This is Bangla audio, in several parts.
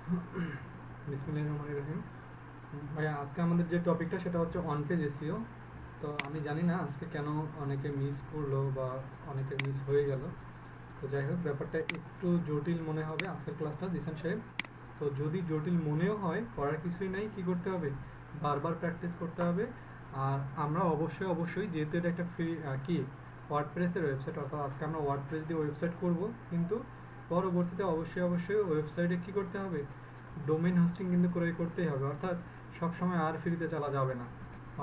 বিসমিল্লাহির রহমানির রহিম। ভাইয়া, আজকে আমাদের যে টপিকটা সেটা হচ্ছে অন পেজ এসইও। তো আমি জানি না আজকে কেন অনেকে মিস করলো বা অনেকে মিস হয়ে গেল। তো যাই হোক, ব্যাপারটা একটু জটিল মনে হবে আজকের ক্লাসটা, জিসান সাহেব। তো যদি জটিল মনেও হয়, করার কিছুই নাই, কি করতে হবে, বারবার প্র্যাকটিস করতে হবে। আর আমরা অবশ্যই অবশ্যই, যেহেতু এটা একটা ফ্রি কি ওয়ার্ডপ্রেসের ওয়েবসাইট, অর্থাৎ আজকে আমরা ওয়ার্ডপ্রেস দিয়ে ওয়েবসাইট করব, কিন্তু পরবর্তীতে অবশ্যই অবশ্যই ওয়েবসাইটে কি করতে হবে, ডোমেইন হোস্টিং কিন্তু করতেই হবে। অর্থাৎ সবসময় আর ফ্রিতে চালা যাবে না।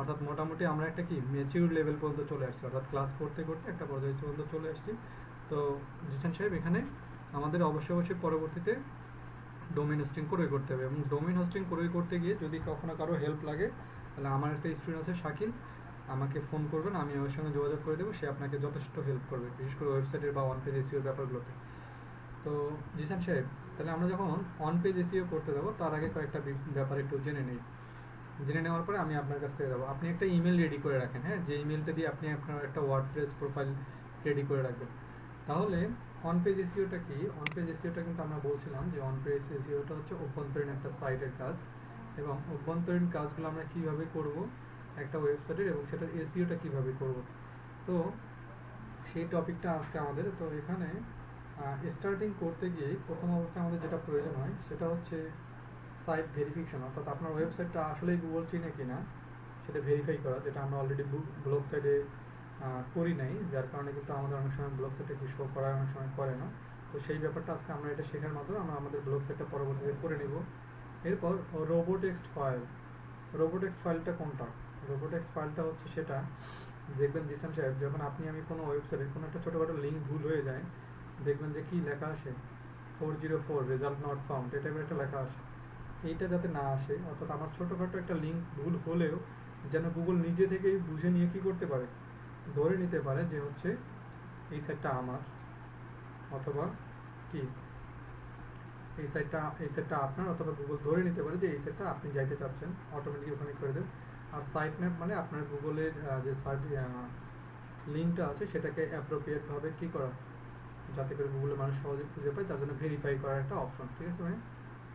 অর্থাৎ মোটামুটি আমরা একটা কি ম্যাচিউর লেভেল পর্যন্ত চলে আসছি, অর্থাৎ ক্লাস করতে করতে একটা পর্যায়ে পর্যন্ত চলে আসছি। তো জিসান সাহেব, এখানে আমাদের অবশ্যই অবশ্যই পরবর্তীতে ডোমেইন হোস্টিং করতে হবে। এবং ডোমেইন হোস্টিং করতে গিয়ে যদি কখনো কারো হেল্প লাগে, তাহলে আমার একটা স্টুডেন্ট আছে শাকিল, আমাকে ফোন করবেন, আমি ওর সঙ্গে যোগাযোগ করে দেবো, সে আপনাকে যথেষ্ট হেল্প করবে, বিশেষ করে ওয়েবসাইটের বা ওয়ান পেজ এসিওর ব্যাপারগুলোতে। তো জিসান সাহেব, তাহলে আমরা যখন অন পেজ এসিও করতে যাবো, তার আগে কয়েকটা ব্যাপার একটু জেনে নেওয়ার পরে আমি আপনার কাছ থেকে যাবো। আপনি একটা ইমেল রেডি করে রাখেন, হ্যাঁ, যে ইমেলটা দিয়ে আপনি আপনার একটা ওয়ার্ডপ্রেস প্রোফাইল রেডি করে রাখবেন। তাহলে অন পেজ এসইওটা কি? অন পেজ এসইওটা কিন্তু আমরা বলছিলাম যে অন পেজ এসইওটা হচ্ছে অভ্যন্তরীণ একটা সাইটের কাজ। এবং অভ্যন্তরীণ কাজগুলো আমরা কিভাবে করব একটা ওয়েবসাইটের, এবং সেটার এসইওটা কিভাবে করব, তো সেই টপিকটা আজকে আমাদের। তো এখানে স্টার্টিং করতে গিয়ে প্রথম অবস্থায় আমাদের যেটা প্রয়োজন হয় সেটা হচ্ছে সাইট ভেরিফিকেশন, অর্থাৎ আপনার ওয়েবসাইটটা আসলেই গুগল চিনে কিনা সেটা ভেরিফাই করা, যেটা আমরা অলরেডি ব্লগ সাইটে করি নাই, যার কারণে কিন্তু আমাদের অনেক সময় ব্লগ সাইটে কি শো করায়, অনেক সময় করে না। তো সেই ব্যাপারটা আজকে আমরা এটা শেখার মাধ্যমে আমরা আমাদের ব্লগ সাইটটা পরবর্তীতে করে নিব। এরপর রোবোটেক্সট ফাইল। রোবোটেক্সট ফাইলটা কোনটা? রোবোটেক্সট ফাইলটা হচ্ছে সেটা, দেখবেন জিসান সাহেব, যখন আমি কোনো ওয়েবসাইটে কোনো একটা ছোটোখাটো লিঙ্ক ভুল হয়ে যায়, দেখবেন যে কি লেখা আসে, 404 রেজাল্ট নট ফাউন্ড, এটা একটা লেখা আসে। এইটা যাতে না আসে, অর্থাৎ আমার ছোটোখাটো একটা লিঙ্ক ভুল হলেও যেন গুগল নিজে থেকেই বুঝে নিয়ে কি করতে পারে, ধরে নিতে পারে যে হচ্ছে এই সাইটটা আমার, অথবা কি এই সাইটটা আপনার, অথবা গুগল ধরে নিতে পারে যে এই সাইটটা আপনি যাইতে চাচ্ছেন, অটোমেটিক ওখানে করে দেবে। আর সাইট ম্যাপ মানে আপনার গুগলের যে লিঙ্কটা আছে সেটাকে অ্যাপ্রোপ্রিয়েটভাবে কি করা, যাতে করে গুগলের মানুষ সহজে খুঁজে পায়, তার জন্য ভেরিফাই করার একটা অপশন। ঠিক আছে ভাই?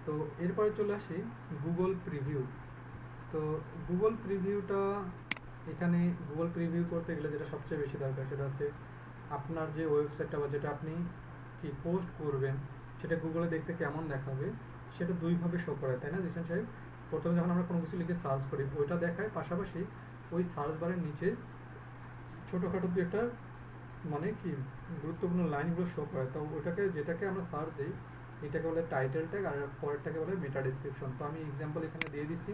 তো এরপরে চলে আসি গুগল প্রিভিউ। তো গুগল প্রিভিউটা, এখানে গুগল প্রিভিউ করতে গেলে যেটা সবচেয়ে বেশি দরকার সেটা হচ্ছে আপনার যে ওয়েবসাইটটা বা যেটা আপনি কি পোস্ট করবেন সেটা গুগলে দেখতে কেমন দেখাবে, সেটা দুইভাবে শো করে, তাই না জিসান সাহেব? প্রথমে যখন আমরা কোনো কিছু লিখে সার্চ করি ওইটা দেখায়, পাশাপাশি ওই সার্চ বারের নিচে ছোটোখাটো দু একটা মানে কি গুরুত্বপূর্ণ লাইনগুলো শো করে। তো ওটাকে, যেটাকে আমরা সার্চ দিই, এটাকে বলে টাইটেল ট্যাগ, আর পরেরটাকে বলে মেটা ডিসক্রিপশন। তো আমি এক্সাম্পল এখানে দিয়ে দিচ্ছি।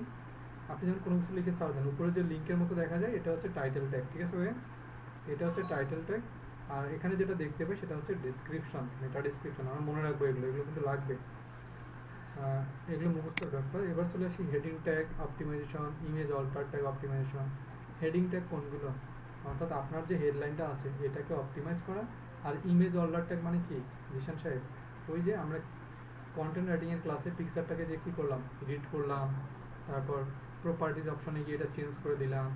আপনি যখন কোনো কিছু লিখে সার্চ দেন, উপরে যে লিঙ্কের মতো দেখা যায় এটা হচ্ছে টাইটেল ট্যাগ, ঠিক আছে ভাই? এটা হচ্ছে টাইটেল ট্যাগ। আর এখানে যেটা দেখতে পাই সেটা হচ্ছে ডিসক্রিপশন, মেটা ডিসক্রিপশন। আমরা মনে রাখবো এগুলো, এগুলো কিন্তু লাগবে, এগুলো মুখস্থের ব্যাপার। এবার চলে আসি heading tag optimization, image alter tag optimization. Heading tag কোনগুলো? অর্থাৎ আপনার যে হেডলাইনটা আছে এটাকে অপটিমাইজ করা। আর ইমেজ অল্টার ট্যাগ মানে কি জিশান সাহেব? ওই যে আমরা কন্টেন্ট রাইটিংয়ের ক্লাসে পিকচারটাকে যে কী করলাম, এডিট করলাম, তারপর প্রপার্টিজ অপশনে গিয়ে এটা চেঞ্জ করে দিলাম,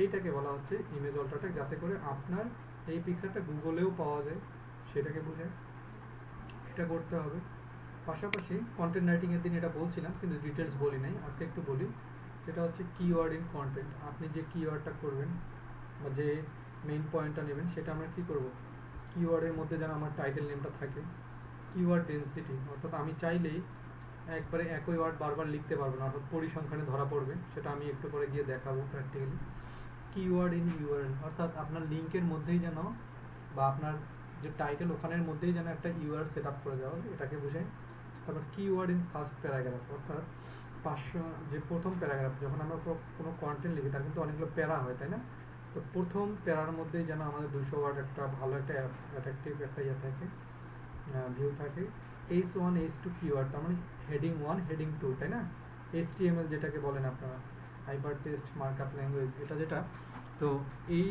এইটাকে বলা হচ্ছে ইমেজ অল্টার ট্যাগ, যাতে করে আপনার এই পিকচারটা গুগলেও পাওয়া যায়, সেটাকে বোঝায়। এটা করতে হবে। পাশাপাশি কন্টেন্ট রাইটিংয়ের দিন এটা বলছিলাম কিন্তু ডিটেলস বলি নাই, আজকে একটু বলি। সেটা হচ্ছে কিওয়ার্ড ইন কন্টেন্ট। আপনি যে কিওয়ার্ডটা করবেন বা যে মেইন পয়েন্টটা নেবেন সেটা আমরা কী করব, কিওয়ার্ডের মধ্যে যেন আমার টাইটেল নেমটা থাকে। কিওয়ার্ড ডেন্সিটি, অর্থাৎ আমি চাইলেই একবারে একই ওয়ার্ড বারবার লিখতে পারবো না, অর্থাৎ পরিসংখ্যানে ধরা পড়বে, সেটা আমি একটু পরে গিয়ে দেখাবো প্র্যাকটিক্যালি। কিওয়ার্ড ইন ইউআরএল, অর্থাৎ আপনার লিঙ্কের মধ্যেই যেন বা আপনার যে টাইটেল ওখানের মধ্যেই যেন একটা ইউআরএল সেট আপ করে দেওয়া হয়, এটাকে বোঝায়। তারপর কিওয়ার্ড ইন ফার্স্ট প্যারাগ্রাফ, অর্থাৎ 500 যে প্রথম প্যারাগ্রাফ, যখন আমরা কোনো কন্টেন্ট লিখি তার কিন্তু অনেকগুলো প্যারা হয়, তাই না? তো প্রথম প্যারার মধ্যেই যেন আমাদের 200 ওয়ার্ড একটা ভালো একটা অ্যাট্রাকটিভ একটা ইয়ে থাকে, ভিউ থাকে। H1 H2 কিওয়ার্ড, তার মানে হেডিং 1 হেডিং 2, তাই না? HTML যেটাকে বলেন আপনারা, হাইপার টেক্সট মার্কআপ ল্যাঙ্গুয়েজ, এটা যেটা। তো এই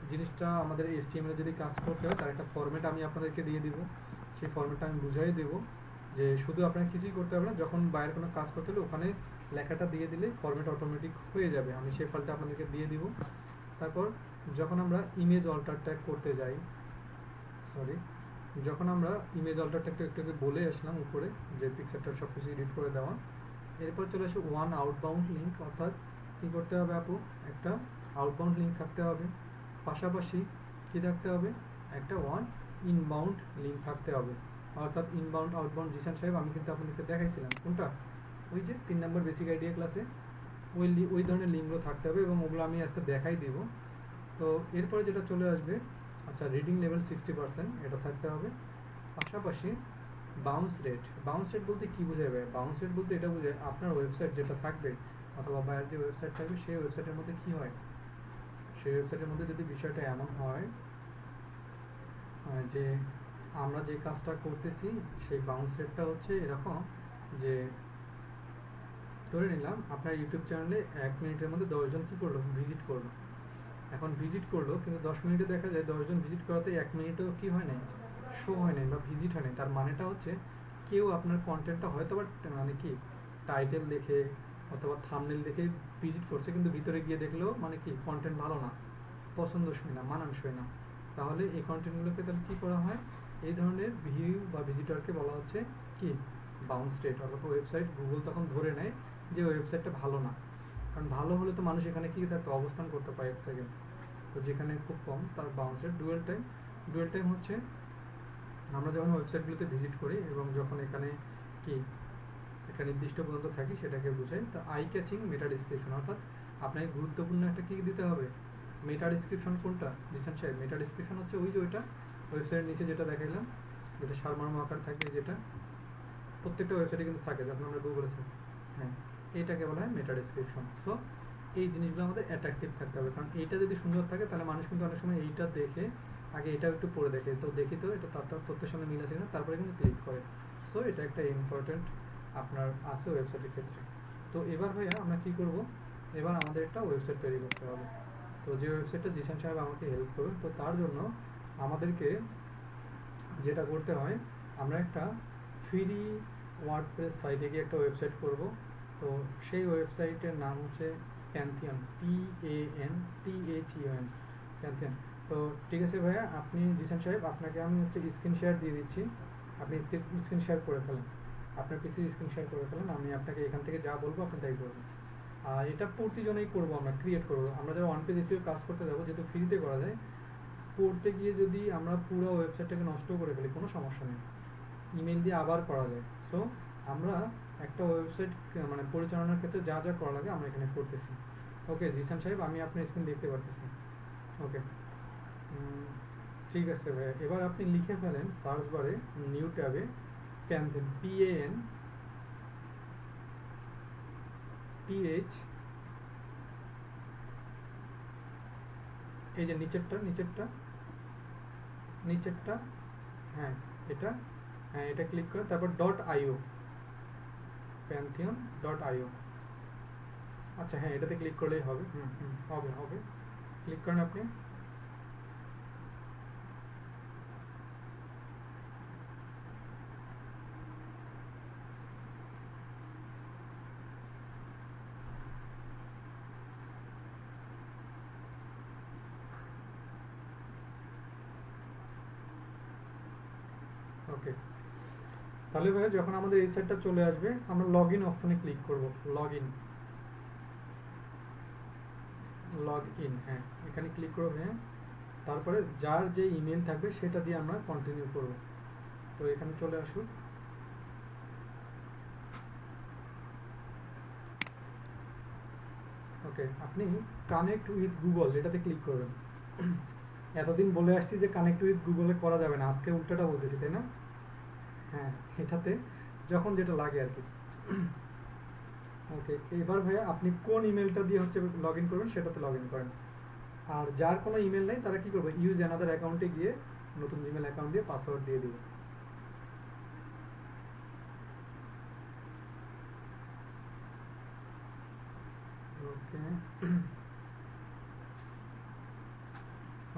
জিনিসটা আমাদের HTML এ যদি কাজ করতে হয় তার একটা ফরম্যাট আমি আপনাদেরকে দিয়ে দিব, সেই ফরম্যাটটা আমি বুঝাই দেব, যে শুধু আপনাকে কিছুই করতে হবে না, যখন বাইরের কোনো কাজ করতে হলে ওখানে লেখাটা দিয়ে দিলে ফরম্যাট অটোমেটিক হয়ে যাবে, আমি সেই ফাইলটা আপনাদেরকে দিয়ে দিব। তারপর যখন আমরা ইমেজ অল্টার ট্যাগ করতে যাই, সরি, যখন আমরা ইমেজ অল্টারটা একটু একটু বলে আসলাম উপরে যে পিকচারটা সব কিছু এডিট করে দেওয়া, এরপর চলে আসে ওয়ান আউটবাউন্ড লিঙ্ক, অর্থাৎ কী করতে হবে আপু, একটা আউটবাউন্ড লিঙ্ক থাকতে হবে, পাশাপাশি কী থাকতে হবে, একটা ওয়ান ইনবাউন্ড লিঙ্ক থাকতে হবে। অর্থাৎ ইনবাউন্ড আউটবাউন্ড জিসান সাহেব আমি কিন্তু আপনাদেরকে দেখাইছিলাম কোনটা, ওই যে 3 নম্বর বেসিক আইডিয়া ক্লাসে ওই ধরনের লিঙ্কগুলো থাকতে হবে এবং ওগুলো আমি আজকে দেখাই দিব। তো এরপরে যেটা চলে আসবে, আচ্ছা রিডিং লেভেল 60% এটা থাকতে হবে, পাশাপাশি বাউন্স রেট। বাউন্স রেট বলতে কী বোঝায় ভাই? বাউন্স রেট বলতে এটা বোঝায় আপনার ওয়েবসাইট যেটা থাকবে অথবা বাইরের যে ওয়েবসাইট থাকবে সেই ওয়েবসাইটের মধ্যে কী হয়, সেই ওয়েবসাইটের মধ্যে যদি বিষয়টা এমন হয় যে আমরা যে কাজটা করতেছি সেই বাউন্স রেটটা হচ্ছে এরকম যে ধরে নিলাম আপনার ইউটিউব চ্যানেলে 1 মিনিটের মধ্যে 10 জন কী করলো, ভিজিট করলো। এখন ভিজিট করলো কিন্তু 10 মিনিটে দেখা যায় 10 জন ভিজিট করাতে 1 মিনিটও কী হয় নাই, শো হয় নাই বা ভিজিট হয় নাই। তার মানেটা হচ্ছে কেউ আপনার কন্টেন্টটা হয়তো বা মানে কি টাইটেল দেখে অথবা থাম্বনেল দেখে ভিজিট করছে, কিন্তু ভিতরে গিয়ে দেখলেও মানে কি কন্টেন্ট ভালো না, পছন্দসই না, মানানসই না। তাহলে এই কন্টেন্টগুলোকে তাহলে কী করা হয়, এই ধরনের ভিউ বা ভিজিটরকে বলা হচ্ছে কি বাউন্স রেট। অর্থাৎ ওয়েবসাইট গুগল তখন ধরে নেয় যে ওয়েবসাইটটা ভালো না, কারণ ভালো হলে তো মানুষ এখানে কী থাকতো, অবস্থান করতে পারে 1 সেকেন্ড। তো যেখানে খুব কম তার বাউন্স রেট। ডুয়েল টাইম হচ্ছে আমরা যখন ওয়েবসাইটগুলোতে ভিজিট করি এবং যখন এখানে কি একটা নির্দিষ্ট পর্যন্ত থাকি সেটাকে বোঝাই। তো আই ক্যাচিং মেটা ডিসক্রিপশন, অর্থাৎ আপনাকে গুরুত্বপূর্ণ একটা কী দিতে হবে, মেটা ডিসক্রিপশন। কোনটা জিসান সাহেব? মেটা ডিসক্রিপশন হচ্ছে ওই যে ওইটা ওয়েবসাইটের নিচে যেটা দেখাইলাম, যেটা সারমর্ম আকার থাকে, যেটা প্রত্যেকটা ওয়েবসাইটে কিন্তু থাকে যখন আমরা গুগলে সার্চ, হ্যাঁ এইটাকে বলা হয় মেটা ডিসক্রিপশন। সো এই জিনিসগুলো আমাদের অ্যাট্রাকটিভ থাকতে হবে, কারণ এইটা যদি সুন্দর থাকে তাহলে মানুষ কিন্তু অনেক সময় এইটা দেখে আগে এটাও একটু পড়ে দেখে, তো দেখি তো এটা তার তথ্যের সঙ্গে মিল আছে কিনা, তারপরে কিন্তু ক্লিক করে। সো এটা একটা ইম্পর্টেন্ট আপনার আছে ওয়েবসাইটের ক্ষেত্রে। তো এবার ভাইয়া আমরা কী করব, এবার আমাদের একটা ওয়েবসাইট তৈরি করতে হবে। তো যে ওয়েবসাইটটা জিসান সাহেব আমাকে হেল্প করবে, তো তার জন্য আমাদেরকে যেটা করতে হয়, আমরা একটা ফ্রি ওয়ার্ডপ্রেস সাইটে গিয়ে একটা ওয়েবসাইট করব। তো সেই ওয়েবসাইটের নাম হচ্ছে প্যান্থিয়ন, PANTHEON, প্যান্থিয়ন। তো ঠিক আছে ভাইয়া, আপনি জিসান সাহেব আপনাকে আমি হচ্ছে স্ক্রিন শেয়ার দিয়ে দিচ্ছি, আপনি স্ক্রিন শেয়ার করে ফেলেন, আপনার পিসি স্ক্রিন শেয়ার করে ফেলেন, আমি আপনাকে এখান থেকে যা বলবো আপনি তাই করবেন। আর এটা প্রতিজনেই করবো, আমরা ক্রিয়েট করবো, আমরা যারা ওয়ান পেজ এসিও কাজ করতে যাবো, যেহেতু ফ্রিতে করা যায়, করতে গিয়ে যদি আমরা পুরো ওয়েবসাইটটাকে নষ্ট করে ফেলি কোনো সমস্যা নেই, ইমেল দিয়ে আবার করা যায়। সো আমরা একটা ওয়েবসাইট মানে পরিচালনার ক্ষেত্রে যা যা করা লাগে আমরা এখানে করতেছি। ওকে জিসান সাহেব, আমি আপনার স্ক্রিন দেখতে পারতেছি। ওকে, ঠিক আছে ভাই, এবার আপনি লিখে ফেলেন সার্চ বারে নিউ ট্যাবে প্যান্থিয়ন, PANTH, এই যে নিচেরটা, হ্যাঁ এটা, হ্যাঁ এটা ক্লিক করে তারপর .io, pantheon.io। আচ্ছা হ্যাঁ এটাতে ক্লিক করলেই হবে, হবে ক্লিক করেন আপনি। ওকে, তাহলে ভাই যখন আমাদের এই সাইটটা চলে আসবে আমরা লগ ইন অপশনে ক্লিক করব, লগ ইন, হ্যাঁ এখানে ক্লিক করব। হ্যাঁ, তারপরে যার যে ইমেল থাকবে সেটা দিয়ে আমরা কন্টিনিউ করব। তো এখানে চলে আসুক। ওকে, আপনি কানেক্ট উইথ গুগল এটাতে ক্লিক করবেন। এতদিন বলে আসছি যে কানেক্ট উইথ গুগলে করা যাবে না, আজকে উল্টাটা বলতেছি, তাই না? হ্যাঁ, এটাতে যখন যেটা লাগে আর কি। ওকে, এবার ভাইয়া আপনি কোন ইমেলটা দিয়ে হচ্ছে লগ ইন করবেন সেটাতে লগ ইন করেন। আর যার কোনো ইমেল নেই তারা কি করবে, ইউজ অ্যানাদার অ্যাকাউন্টে গিয়ে নতুন জিমেল অ্যাকাউন্ট দিয়ে পাসওয়ার্ড দিয়ে দিবে। ওকে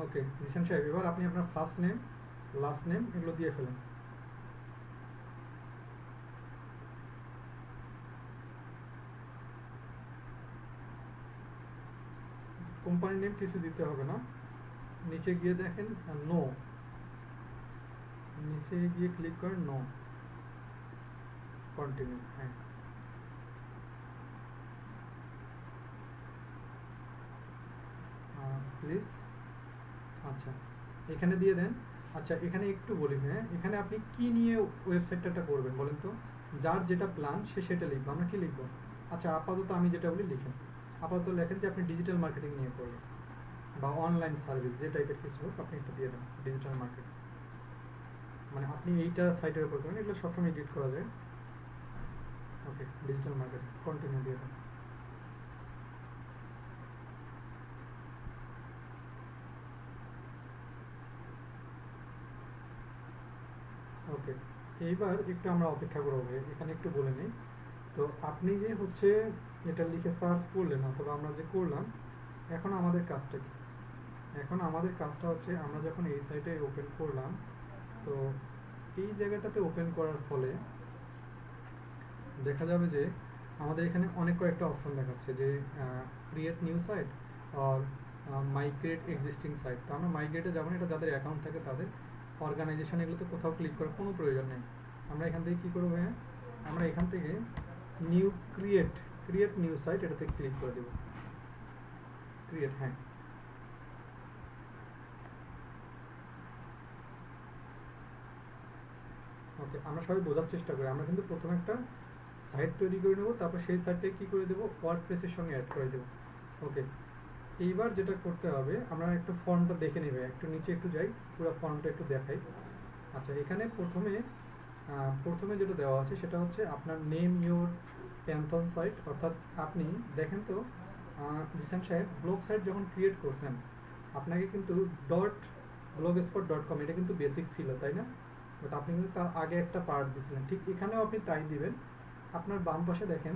ওকে জিসান সাহেব, এবার আপনি আপনার ফার্স্ট নেম লাস্ট নেম এগুলো দিয়ে ফেলেন। কোম্পানি নেম কিছু দিতে হবে না, নিচে গিয়ে দেখেন নো, নিচে গিয়ে ক্লিক করেন নো, কন্টিনিউ, হ্যাঁ প্লিজ, আচ্ছা এখানে দিয়ে দেন। আচ্ছা এখানে একটু বলি, হ্যাঁ এখানে আপনি কি নিয়ে ওয়েবসাইটটা করবেন বলেন তো? যার যেটা প্ল্যান সে সেটা লিখবো, আমরা কি লিখবো? আচ্ছা আপাতত আমি যেটা বলি লিখেন, আপাতত লেখেন যে আপনি ডিজিটাল মার্কেটিং নিয়ে করবেন বা অনলাইন সার্ভিস যে টাইপের কিছু হোক, আপনি এটা দিয়ে দেন ডিজিটাল মার্কেটিং, মানে আপনি এইটা সাইটের উপর করেন, এগুলো সবসময় এডিট করা যায়। ওকে ডিজিটাল মার্কেটিং, কন্টিনিউ দিয়ে দেন। ওকে এইবার একটু আমরা অপেক্ষা করবো, এখানে একটু বলে নিই। তো আপনি যে হচ্ছে এটা লিখে সার্চ করলেন অথবা আমরা যে করলাম, এখন আমাদের কাজটা কি? এখন আমাদের কাজটা হচ্ছে আমরা যখন এই সাইটে ওপেন করলাম, তো এই জায়গাটাতে ওপেন করার ফলে দেখা যাবে যে আমাদের এখানে অনেক কয়েকটা অপশন দেখাচ্ছে যে ক্রিয়েট নিউ সাইট আর মাইগ্রেট এক্সিস্টিং সাইট। তো আমরা মাইগ্রেটে যাবো না, এটা যাদের অ্যাকাউন্ট থাকে তাদের। অর্গানাইজেশন এগুলোতে কোথাও ক্লিক করার কোনো প্রয়োজন নেই। আমরা এখান থেকে কী করবো, হ্যাঁ আমরা এখান থেকে নিউ ক্রিয়েট নিউ সাইট এটাতে ক্লিক করে দেবো, ক্রিয়েট, হ্যাঁ ওকে আমরা সবাই বোঝার চেষ্টা করি। আমরা কিন্তু প্রথমে একটা সাইট তৈরি করে নেবো, তারপর সেই সাইটটাকে কী করে দেবো, ওয়ার্ডপ্রেসের সঙ্গে অ্যাড করে দেবো। ওকে এইবার যেটা করতে হবে, আমরা একটু ফর্মটা দেখে নেবে, একটু নিচে একটু যাই, পুরো ফর্মটা একটু দেখাই। আচ্ছা এখানে প্রথমে যেটা দেওয়া আছে সেটা হচ্ছে আপনার নেম ইউর প্যান্থন সাইট, অর্থাৎ আপনি দেখেন তো জিসান সাহেব ব্লগ সাইট যখন ক্রিয়েট করছেন আপনাকে কিন্তু blogspot.com এটা কিন্তু বেসিক ছিল তাই না? বাট আপনি কিন্তু তার আগে একটা পার্ট দিয়েছিলেন, ঠিক এখানেও আপনি তাই দিবেন। আপনার বাম পাশে দেখেন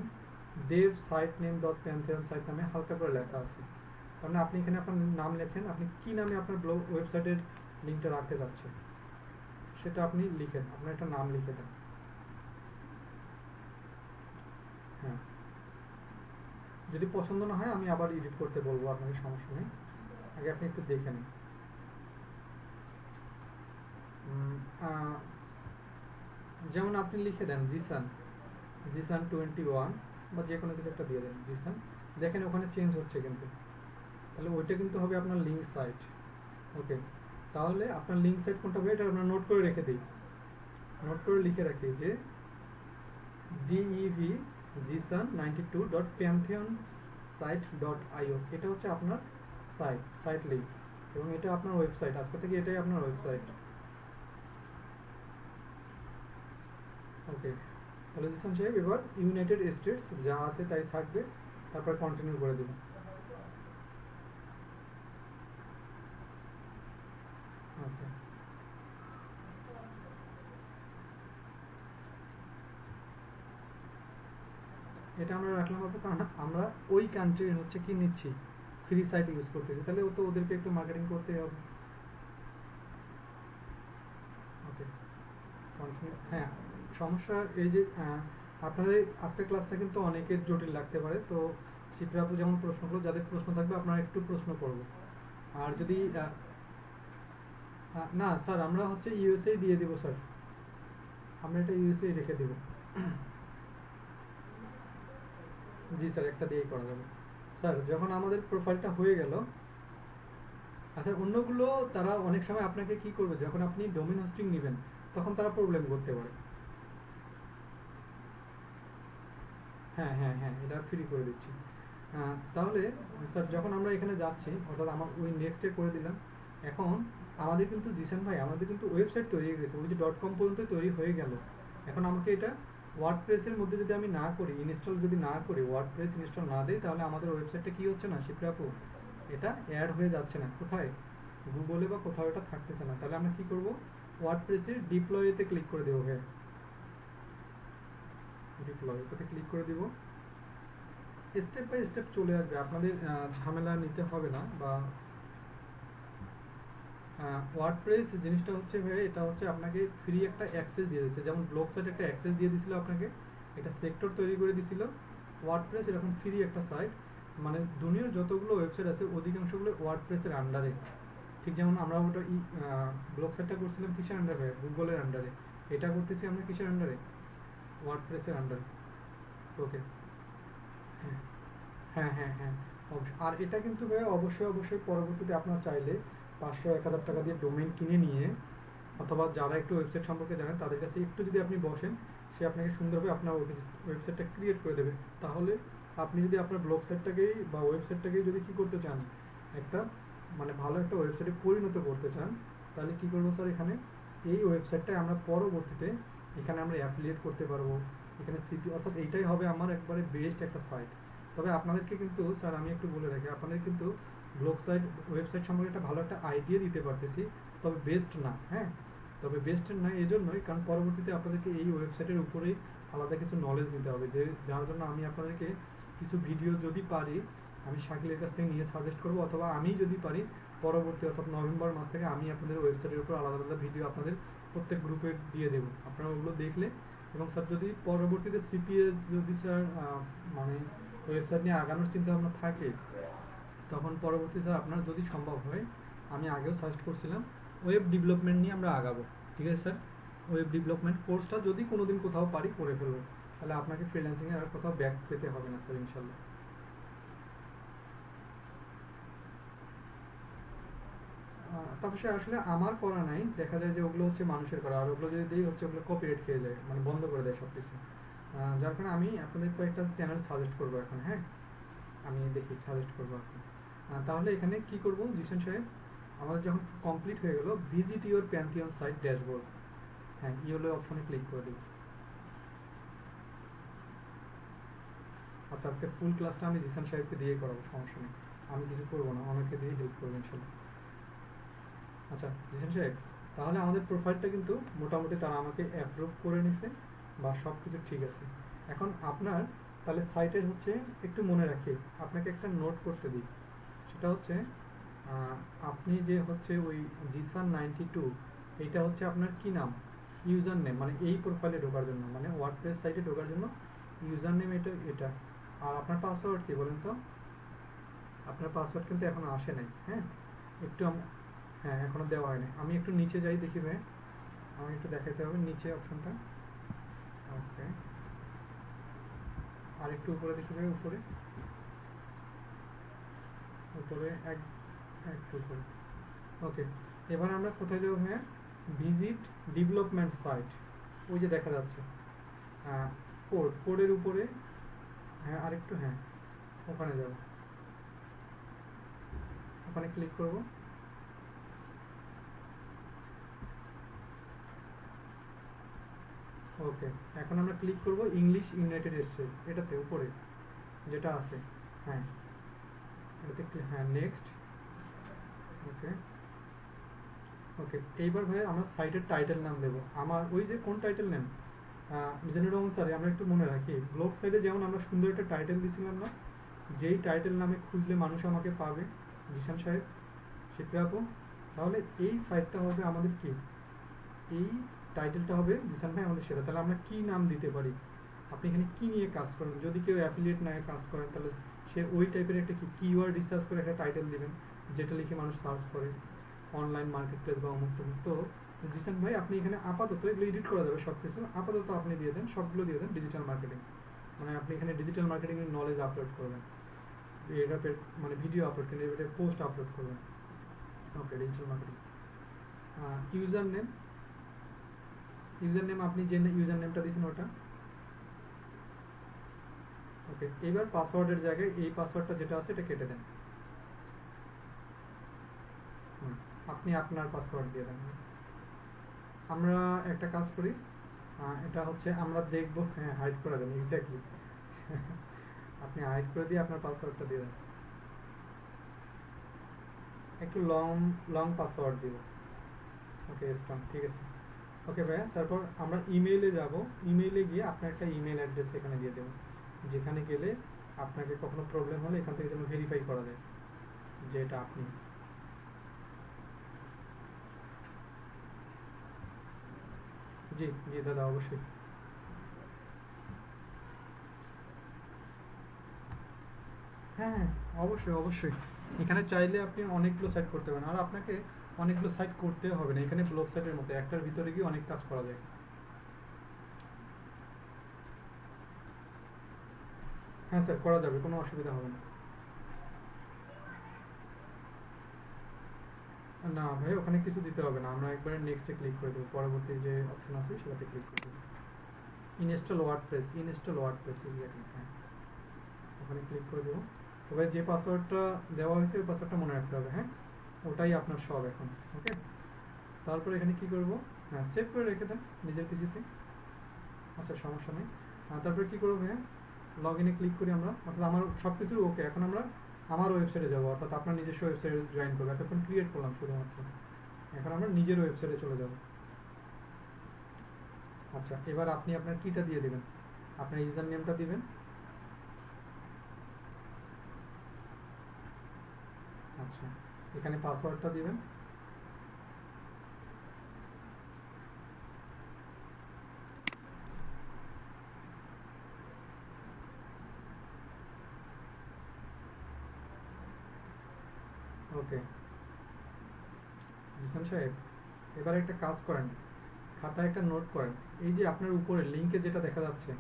দেব site name dot Pantheon site নামে হালকা করে লেখা আছে, কারণ আপনি এখানে আপনার নাম লেখেন, আপনি কি নামে আপনার ব্লগ ওয়েবসাইটের লিঙ্কটা রাখতে চাচ্ছেন সেটা আপনি লিখেন, আপনার একটা নাম লিখে দেন। হ্যাঁ যদি পছন্দ না হয় আমি আবার এডিট করতে বলবো, আপনাকে সমস্যা নেই, আগে আপনি একটু দেখে নিন। যেমন আপনি লিখে দেন জিসান, জিসান 21 বা যে কোনো কিছু একটা দিয়ে দেন জিসান, দেখেন ওখানে চেঞ্জ হচ্ছে কিন্তু, তাহলে ওইটা কিন্তু হবে আপনার লিঙ্ক সাইট। ওকে তাহলে আপনার লিঙ্ক সাইট কোনটা হবে এটা আমরা নোট করে রেখে দিই, নোট করে লিখে রাখি যে dev jisan92.pantheonsite.io এটা হচ্ছে আপনার সাইট লিঙ্ক, এবং এটা আপনার ওয়েবসাইট, আজকে থেকে এটাই আপনার ওয়েবসাইট। ওকে তাহলে জিসান সাহেব এবার ইউনাইটেড স্টেটস যা আছে তাই থাকবে, তারপর কন্টিনিউ করে দেবেন। ওকে এটা আমরা রাখলাম হবে কারণ আমরা ওই কান্ট্রির হচ্ছে কি নিচ্ছি, ফ্রি সাইট ইউজ করতেছি, তাহলে ও তো ওদেরকে একটু মার্কেটিং করতেই হবে। ওকে কন্টিনিউ, হ্যাঁ সমস্যা এই যে আপনাদের আজকের ক্লাসটা কিন্তু অনেকের জটিল লাগতে পারে, তো শিপ্রা আপু যেমন প্রশ্ন করলো, যাদের প্রশ্ন থাকবে আপনারা একটু প্রশ্ন করবো। আর যদি না স্যার আমরা হচ্ছে ইউএসএ দিয়ে দিব স্যার, আমরা এটা ইউএসএ রেখে দেব। জি স্যার একটা দিয়েই করা যাবে স্যার। যখন আমাদের প্রোফাইলটা হয়ে গেল, আচ্ছা অন্যগুলো তারা অনেক সময় আপনাকে কি করবে, যখন আপনি ডোমেন হোস্টিং নেবেন তখন তারা প্রবলেম করতে পারে। হ্যাঁ হ্যাঁ হ্যাঁ এটা ফ্রি করে দিচ্ছি। তাহলে স্যার যখন আমরা এখানে যাচ্ছি, অর্থাৎ আমার ওই নেক্সটে করে দিলাম, এখন আমাদের কিন্তু জিসান ভাই আমাদের কিন্তু ওয়েবসাইট তৈরি হয়ে গেছে, ওই যে .com পর্যন্ত তৈরি হয়ে গেল। এখন আমাকে এটা ওয়ার্ডপ্রেসের মধ্যে যদি আমি না করি, ইনস্টল যদি না করি, ওয়ার্ডপ্রেস ইনস্টল না দিই, তাহলে আমাদের ওয়েবসাইটটা কি হচ্ছে না শিপ্রা আপু, এটা অ্যাড হয়ে যাচ্ছে না, কোথায় গুগলে বা কোথাও এটা থাকতেছে না। তাহলে আমরা কি করব, ওয়ার্ডপ্রেসের ডিপ্লয়েতে ক্লিক করে দেবো, হ্যাঁ ডিপ্লয় এটাতে ক্লিক করে দিব, স্টেপ বাই স্টেপ চলে আসবে, আপনাদের ঝামেলা নিতে হবে না। বা ওয়ার্ডপ্রেস জিনিসটা হচ্ছে ভাই, এটা হচ্ছে আপনাকে ফ্রি একটা অ্যাক্সেস দিয়ে দিচ্ছে, যেমন ব্লগ সাইট একটা অ্যাক্সেস দিয়ে দিছিল আপনাকে, এটা সেক্টর তৈরি করে দিছিল। ওয়ার্ডপ্রেস এরকম ফ্রি একটা সাইট, মানে দুনিয়ার যতগুলো ওয়েবসাইট আছে অধিকাংশগুলো ওয়ার্ডপ্রেসের আন্ডারে। ঠিক যেমন আমরা ওটা ব্লগ সাইটটা করছিলাম কিসের আন্ডারে, গুগলের আন্ডারে, এটা করতেছি আমরা কিসের আন্ডারে, ওয়ার্ডপ্রেসের আন্ডারে। ওকে, হ্যাঁ হ্যাঁ হ্যাঁ হ্যাঁ আর এটা কিন্তু ভাই অবশ্যই অবশ্যই পরবর্তীতে আপনার চাইলে 500-1000 টাকা দিয়ে ডোমেইন কিনে নিয়ে, অথবা যারা একটু ওয়েবসাইট সম্পর্কে জানেন তাদের কাছে একটু যদি আপনি বসেন, সে আপনাকে সুন্দরভাবে আপনার ওয়েবসাইটটা ক্রিয়েট করে দেবে। তাহলে আপনি যদি আপনার ব্লগ সাইটটাকেই বা ওয়েবসাইটটাকেই যদি কি করতে চান, একটা মানে ভালো একটা ওয়েবসাইটে পরিণত করতে চান, তাহলে কি করবো স্যার, এখানে এই ওয়েবসাইটটায় আমরা পরবর্তীতে এখানে আমরা অ্যাফিলিয়েট করতে পারবো, এখানে সিপি, অর্থাৎ এইটাই হবে আমার একবারে বেস্ট একটা সাইট। তবে আপনাদেরকে কিন্তু স্যার আমি একটু বলে রাখি, আপনাদের কিন্তু ব্লগ সাইট ওয়েবসাইট সম্পর্কে একটা ভালো একটা আইডিয়া দিতে পারতেছি, তবে বেস্ট না। হ্যাঁ, তবে বেস্ট না এই জন্যই কারণ পরবর্তীতে আপনাদেরকে এই ওয়েবসাইটের উপরেই আলাদা কিছু নলেজ নিতে হবে, যে যার জন্য আমি আপনাদেরকে কিছু ভিডিও যদি পারি আমি শাকিলের কাছ থেকে নিয়ে সাজেস্ট করবো, অথবা আমি যদি পারি পরবর্তী অর্থাৎ নভেম্বর মাস থেকে আমি আপনাদের ওয়েবসাইটের উপর আলাদা আলাদা ভিডিও আপনাদের প্রত্যেক গ্রুপে দিয়ে দেবো, আপনারা ওগুলো দেখলে। এবং স্যার যদি পরবর্তীতে সিপিএ যদি স্যার মানে ওয়েবসাইট নিয়ে আগানোর চিন্তা ভাবনা থাকে, তখন পরবর্তী স্যার আপনার যদি সম্ভব হয়, আমি আগেও সাজেস্ট করছিলাম ওয়েব ডেভেলপমেন্ট নিয়ে আমরা আগাবো। ঠিক আছে স্যার, ওয়েব ডেভেলপমেন্ট কোর্সটা যদি কোনোদিন কোথাও পারি করে ফেলবো, তাহলে আপনাকে ফ্রিল্যান্সিংয়ে আর কোথাও ব্যাক পেতে হবে না স্যার, ইনশাল্লাহ। তারপর সে আসলে আমার করা নাই, দেখা যায় যে ওগুলো হচ্ছে মানুষের করা, আর ওগুলো যদি দিই হচ্ছে ওগুলো কপিরাইট খেয়ে যায়, মানে বন্ধ করে দেয় সব কিছু। যার কারণে আমি আপনাদের কয়েকটা চ্যানেল সাজেস্ট করবো এখন। হ্যাঁ, আমি দেখি সাজেস্ট করবো এখন। তাহলে এখানে কি করব জিসান সাহেব, আমাদের যখন কমপ্লিট হয়ে গেল, visit your Pantheon site dashboard, হ্যাঁ ইয়েলো অপশনে ক্লিক করে দিই। আচ্ছা, আজকে ফুল ক্লাসটা আমি জিসান সাহেবকে দিয়ে করাবো, সমস্যা নেই, আমি কিছু করবো না, অনেকে দিয়ে হেল্প করবো ইনশাল্লাহ। আচ্ছা জিসান সাহেব, তাহলে আমাদের প্রোফাইলটা কিন্তু মোটামুটি তারা আমাকে অ্যাপ্রুভ করে নিছে, বা সব কিছু ঠিক আছে। এখন আপনার তাহলে সাইটের হচ্ছে একটু মনে রাখি, আপনাকে একটা নোট করতে দিই, সেটা হচ্ছে আপনি যে হচ্ছে ওই জিসান 92, এইটা হচ্ছে আপনার কি নাম, ইউজার নেম, মানে এই প্রোফাইলে ঢোকার জন্য, মানে ওয়ার্ডপ্রেস সাইটে ঢোকার জন্য ইউজার নেম এটা এটা। আর আপনার পাসওয়ার্ড কি বলেন তো, আপনার পাসওয়ার্ড কিন্তু এখনো আসে নাই। হ্যাঁ, একটু হ্যাঁ এখনো দেওয়া হয়নি, আমি একটু নিচে যাই দেখি ভাই, আমাকে একটু দেখাইতে হবে নিচে অপশনটা। ওকে, আর একটু উপরে দেখি ভাই, উপরে উপরে একটু উপরে। ওকে, এবার আমরা কোথায় যাবো ভাইয়া, ভিজিট ডেভেলপমেন্ট সাইট, ওই যে দেখা যাচ্ছে কোডের উপরে, হ্যাঁ আরেকটু, হ্যাঁ ওখানে যাব, ওখানে ক্লিক করব। ওকে, এখন আমরা ক্লিক করব ইংলিশ ইউনাইটেড স্টেটস, এটাতে উপরে যেটা আছে, হ্যাঁ এটাতে হ্যাঁ নেক্সট। ওকে ওকে, এইবার ভাই আমরা সাইটের টাইটেল নাম দেবো, আমার ওই যে কোন title name, Mizanur Rahman sir, আমরা একটু মনে রাখি ব্লগ সাইটে যেমন আমরা সুন্দর একটা টাইটেল দিয়েছিলাম না, যেই টাইটেল নামে খুঁজলে মানুষ আমাকে পাবে, জিসান সাহেব, শিখতে আপু, তাহলে এই সাইটটা হবে আমাদের কি, এই টাইটেলটা হবে জিসান ভাই আমাদের সেটা। তাহলে আমরা কি নাম দিতে পারি, আপনি এখানে কি নিয়ে কাজ করেন, যদি কেউ অ্যাফিলিয়েট নিয়ে কাজ করেন তাহলে সে ওই টাইপের একটা কি কিওয়ার্ড রিসার্চ করে একটা টাইটেল দিবেন, যেটা লিখে মানুষ সার্চ করে অনলাইন মার্কেট প্লেস বা অমুক তমুক। তো জিসান ভাই আপনি এখানে আপাতত এগুলো এডিট করা যাবে সব কিছু, আপাতত আপনি দিয়ে দেন, সবগুলো দিয়ে দেন ডিজিটাল মার্কেটিং, মানে আপনি এখানে ডিজিটাল মার্কেটিং এর নলেজ আপলোড করবেন, এটা মানে ভিডিও আপলোড করবেন, এটা পোস্ট আপলোড করবেন। Okay, digital marketing. User name, user name আপনি যে ইউজার নেমটা দিয়েছেন ওটা। ওকে, এবার পাসওয়ার্ডের জায়গায় এই পাসওয়ার্ডটা যেটা আছে এটা কেটে দেন, আপনি আপনার পাসওয়ার্ড দিয়ে দেন। আমরা একটা কাজ করি, এটা হচ্ছে আমরা দেখব, হ্যাঁ হাইড করে দেন, এক্স্যাক্টলি আপনি হাইড করে দিয়ে আপনার পাসওয়ার্ডটা দিয়ে দেন, একটু লং লং পাসওয়ার্ড দিব। ওকে স্ট্রং, ঠিক আছে। ওকে ভাইয়া, তারপর আমরা ইমেইলে যাব, ইমেইলে গিয়ে আপনার একটা ইমেল অ্যাড্রেস এখানে দিয়ে দেবো, যেখানে গেলে আপনাকে কখনো প্রবলেম হলে এখান থেকে যেন ভেরিফাই করা যায় যে এটা আপনি। জি জি দাদা, অবশ্যই। হ্যাঁ হ্যাঁ, অবশ্যই অবশ্যই। এখানে চাইলে আপনি অনেকগুলো সাইট করতে পারেন, আর আপনাকে অনেকগুলো সাইট করতে হবে না। এখানে ব্লগ সাইটের মতো একটার ভিতরে গিয়ে অনেক কাজ করা যায়। হ্যাঁ স্যার, করা যাবে, কোনো অসুবিধা হবে না। না ভাই, ওখানে কিছু দিতে হবে না, আমরা একবারে নেক্সটে ক্লিক করে দেবো, পরবর্তী যে অপশন আছে সেটাতে ক্লিক করে দেবো। Install WordPress, install WordPress, exactly, হ্যাঁ, ওখানে ক্লিক করে দেবো। তবে যে পাসওয়ার্ডটা দেওয়া হয়েছে ওই পাসওয়ার্ডটা মনে রাখতে হবে, হ্যাঁ, ওটাই আপনার সব এখন। ওকে, তারপর এখানে কি করব, হ্যাঁ, সেভ করে রেখে দেন নিজের পিসিতে। আচ্ছা, সমস্যা নেই। তারপরে কি করবো, হ্যাঁ, লগ ইনে ক্লিক করি আমরা, অর্থাৎ আমার সব কিছু ওকে। এখন আমরা আমার ওয়েবসাইটে যাবো, অর্থাৎ আপনার নিজস্ব ওয়েবসাইটে জয়েন করবো। এতক্ষণ ক্রিয়েট করলাম শুধুমাত্র, এখন আমরা নিজের ওয়েবসাইটে চলে যাব। আচ্ছা, এবার আপনি আপনার কিটা দিয়ে দিবেন, আপনার ইউজার নেমটা দিবেন। আচ্ছা, এখানে পাসওয়ার্ডটা দিবেন। ওকে জিসান সাহেব, এবার একটা কাজ করেন, খাতায় একটা নোট করেন। এই যে আপনার উপরে লিঙ্কে যেটা দেখা যাচ্ছে,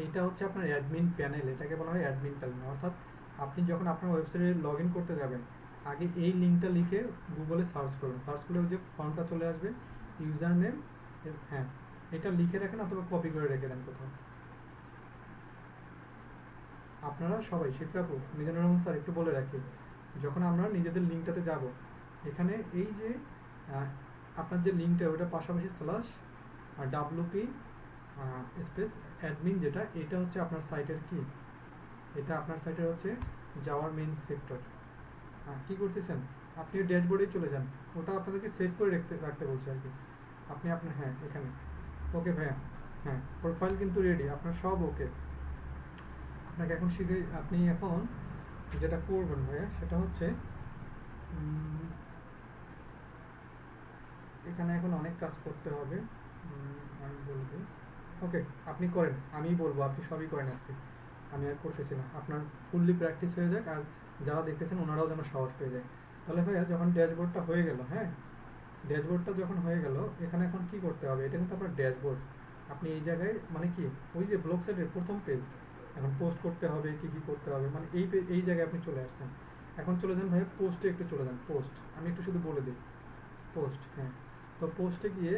এইটা হচ্ছে আপনার অ্যাডমিন প্যানেল, এটাকে বলা হয় অ্যাডমিন প্যানেল। অর্থাৎ আপনি যখন আপনার ওয়েবসাইটে লগ ইন করতে যাবেন, আগে এই লিঙ্কটা লিখে গুগলে সার্চ করবেন, সার্চ করলে ওই যে ফর্মটা চলে আসবে, ইউজার নেম, হ্যাঁ, এটা লিখে রাখেন অথবা কপি করে রেখে দেন কোথাও। আপনারা সবাই, শিক্ষাপু, মিজানুর রহমান স্যার, একটু বলে রাখি, যখন আমরা নিজেদের লিঙ্কটাতে যাব, এখানে এই যে আপনার যে লিঙ্কটা, ওটার পাশাপাশি স্ল্যাশ ডাব্লুপি স্পেস অ্যাডমিন, যেটা এটা হচ্ছে আপনার সাইটের কি, এটা আপনার সাইটের হচ্ছে যাওয়ার মেইন সেক্টর। কি করতেছেন, আপনি ড্যাশবোর্ডে চলে যান, ওটা আপনাদেরকে সেভ করে রাখতে বলছে আর কি। আপনি আপনার, হ্যাঁ, এখানে ওকে ভাইয়া, হ্যাঁ, প্রোফাইল কিন্তু রেডি, আপনার সব ওকে। আপনাকে এখন শিখে, আপনি এখন যেটা করবেন ভাইয়া সেটা হচ্ছে, এখানে এখন অনেক কাজ করতে হবে। আমি বলবো, ওকে, আপনি করেন, আমিই বলবো, আপনি সবই করেন আজকে, আমি আর করতেছি না। আপনার ফুললি প্র্যাকটিস হয়ে যাক, আর যারা দেখতেছেন ওনারাও যেন সাহস পেয়ে যায়। তাহলে ভাইয়া যখন ড্যাশবোর্ডটা হয়ে গেল, হ্যাঁ, ড্যাশবোর্ডটা যখন হয়ে গেল, এখানে এখন কি করতে হবে, এটা কিন্তু আপনার ড্যাশবোর্ড। আপনি এই জায়গায় মানে কি, ওই যে ব্লগ সাইটের প্রথম পেজ, এখন পোস্ট করতে হবে, কি কি করতে হবে, মানে এই জায়গায় আপনি চলে আসছেন। এখন চলে যান ভাইয়া পোস্টে, একটু চলে যান পোস্ট, আমি একটু শুধু বলে দিই, পোস্ট, হ্যাঁ। তো পোস্টে গিয়ে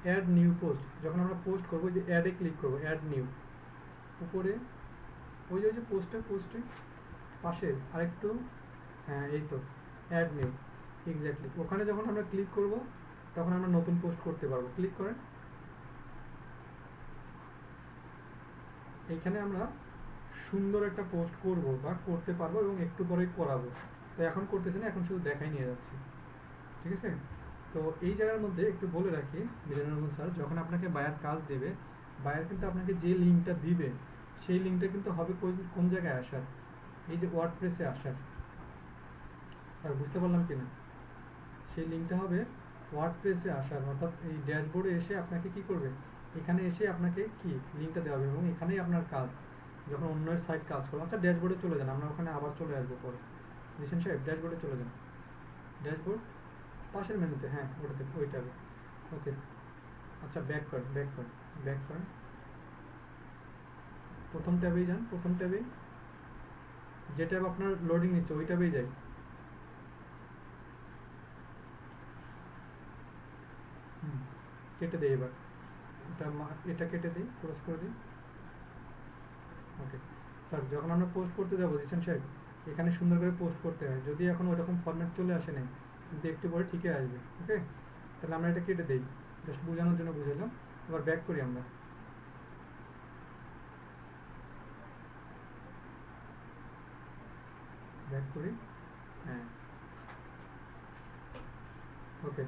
অ্যাড নিউ পোস্ট, যখন আমরা পোস্ট করবো, যে অ্যাডে ক্লিক করবো, অ্যাড নিউ, উপরে ওই যে পোস্টে পাশে আরেকটু, হ্যাঁ, এই তো অ্যাড নিউ, এক্স্যাক্টলি, ওখানে যখন আমরা ক্লিক করব তখন আমরা নতুন পোস্ট করতে পারবো। ক্লিক করেন, এইখানে আমরা সুন্দর একটা পোস্ট করব বা করতে পারবো, এবং একটু পরে করাবো। তো এখন করতেছি না, এখন শুধু দেখাই নিয়ে যাচ্ছি, ঠিক আছে। তো এই জায়গার মধ্যে একটু বলে রাখি, মিজানুর রহমান স্যার, যখন আপনাকে বায়ার কাজ দেবে, বায়ার কিন্তু আপনাকে যে লিঙ্কটা দিবে, সেই লিঙ্কটা কিন্তু হবে কোন জায়গায় আসার, এই যে ওয়ার্ডপ্রেসে আসার। স্যার বুঝতে পারলাম কিনা, সেই লিঙ্কটা হবে ওয়ার্ডপ্রেসে আসার, অর্থাৎ এই ড্যাশবোর্ডে এসে আপনাকে কি করবে, এখানে এসে আপনাকে কি লিঙ্কটা দেওয়া হবে, এবং এখানেই আপনার কাজ, যখন অন্যের সাইট কাজ করবে। আচ্ছা, ড্যাশবোর্ডে চলে যান, আমরা ওখানে আবার চলে আসবো পরে। জিসান সাহেব, ড্যাশবোর্ডে চলে যান, ড্যাশবোর্ড পাশের মেনুতে, হ্যাঁ, ওটাতে, ওই ট্যাবে। ওকে, আচ্ছা, ব্যাক করেন, প্রথম ট্যাবেই যান, প্রথম ট্যাবেই যে ট্যাব আপনার লোডিং নিচ্ছে ওই ট্যাবেই যাই। কেটে দেই এবার, এটা কেটে দিই, ক্রস করে দিই। ওকে স্যার, যখন আমরা পোস্ট করতে যাবো জিসান সাহেব, এখানে সুন্দর করে পোস্ট করতে হয়, যদি এখন ওইরকম ফরম্যাট চলে আসে নাই, কিন্তু একটু পরে ঠিকই আসবে। ওকে, তাহলে আমরা এটা কেটে দিই, জাস্ট বোঝানোর জন্য বুঝাইলাম। এবার ব্যাক করি আমরা, ব্যাক করি, হ্যাঁ, ওকে।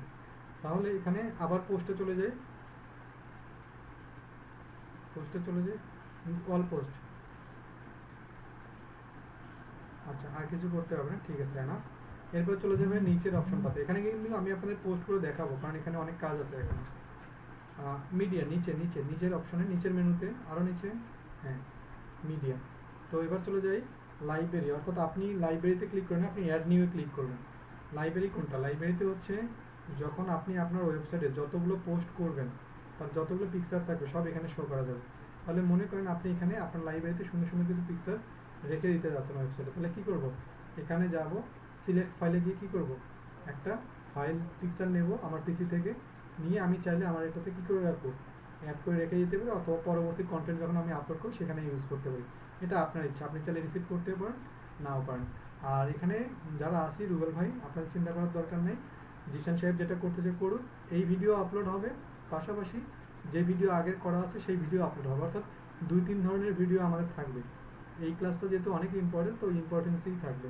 তাহলে এখানে আবার পোস্টে চলে যাই, অল পোস্ট। আচ্ছা, আর কিছু করতে হবে না, ঠিক আছে, না। এরপর চলে যাবে নিচের অপশনটাতে, এখানে কিন্তু আমি আপনাদের পোস্ট করে দেখাবো, কারণ এখানে অনেক কাজ আছে এখানে। মিডিয়া, নিচের অপশনে, নিচের মেনুতে, আরও নিচে, হ্যাঁ, মিডিয়া। তো এবার চলে যাই লাইব্রেরি, অর্থাৎ আপনি লাইব্রেরিতে ক্লিক করেন, আপনি অ্যাড নিউয়ে ক্লিক করবেন। লাইব্রেরি কোনটা? লাইব্রেরিতে হচ্ছে যখন আপনি আপনার ওয়েবসাইটে যতগুলো পোস্ট করবেন তার যতগুলো পিকচার থাকবে সব এখানে শো করা যাবে। তাহলে মনে করেন আপনি এখানে আপনার লাইব্রেরিতে সুন্দর সুন্দর কিছু পিকচার রেখে দিতে যাচ্ছেন ওয়েবসাইটে, তাহলে কী করব, এখানে যাব, সিলেক্ট ফাইলে গিয়ে কী করব, একটা ফাইল পিকচার নেব আমার পিসি থেকে, নিয়ে আমি চাইলে আমার এটাতে কী করে রাখবো, অ্যাড করে রেখে দিতে পারি, অথবা পরবর্তী কন্টেন্ট যখন আমি আপলোড করব সেখানে ইউজ করতে পারি। এটা আপনার ইচ্ছা, আপনি চাইলে রিসিভ করতে পারেন, নাও পারেন। আর এখানে যারা আছি রুবেল ভাই, আপনার চিন্তা করার দরকার নেই, জিশান সাহেব যেটা করতেছে করুক। এই ভিডিও আপলোড হবে, পাশাপাশি যে ভিডিও আগের করা আছে সেই ভিডিও আপলোড হবে, অর্থাৎ 2-3 ধরনের ভিডিও আমাদের থাকবে। এই ক্লাসটা যেহেতু অনেক ইম্পর্টেন্ট, তো ইম্পর্টেন্সেই থাকবে।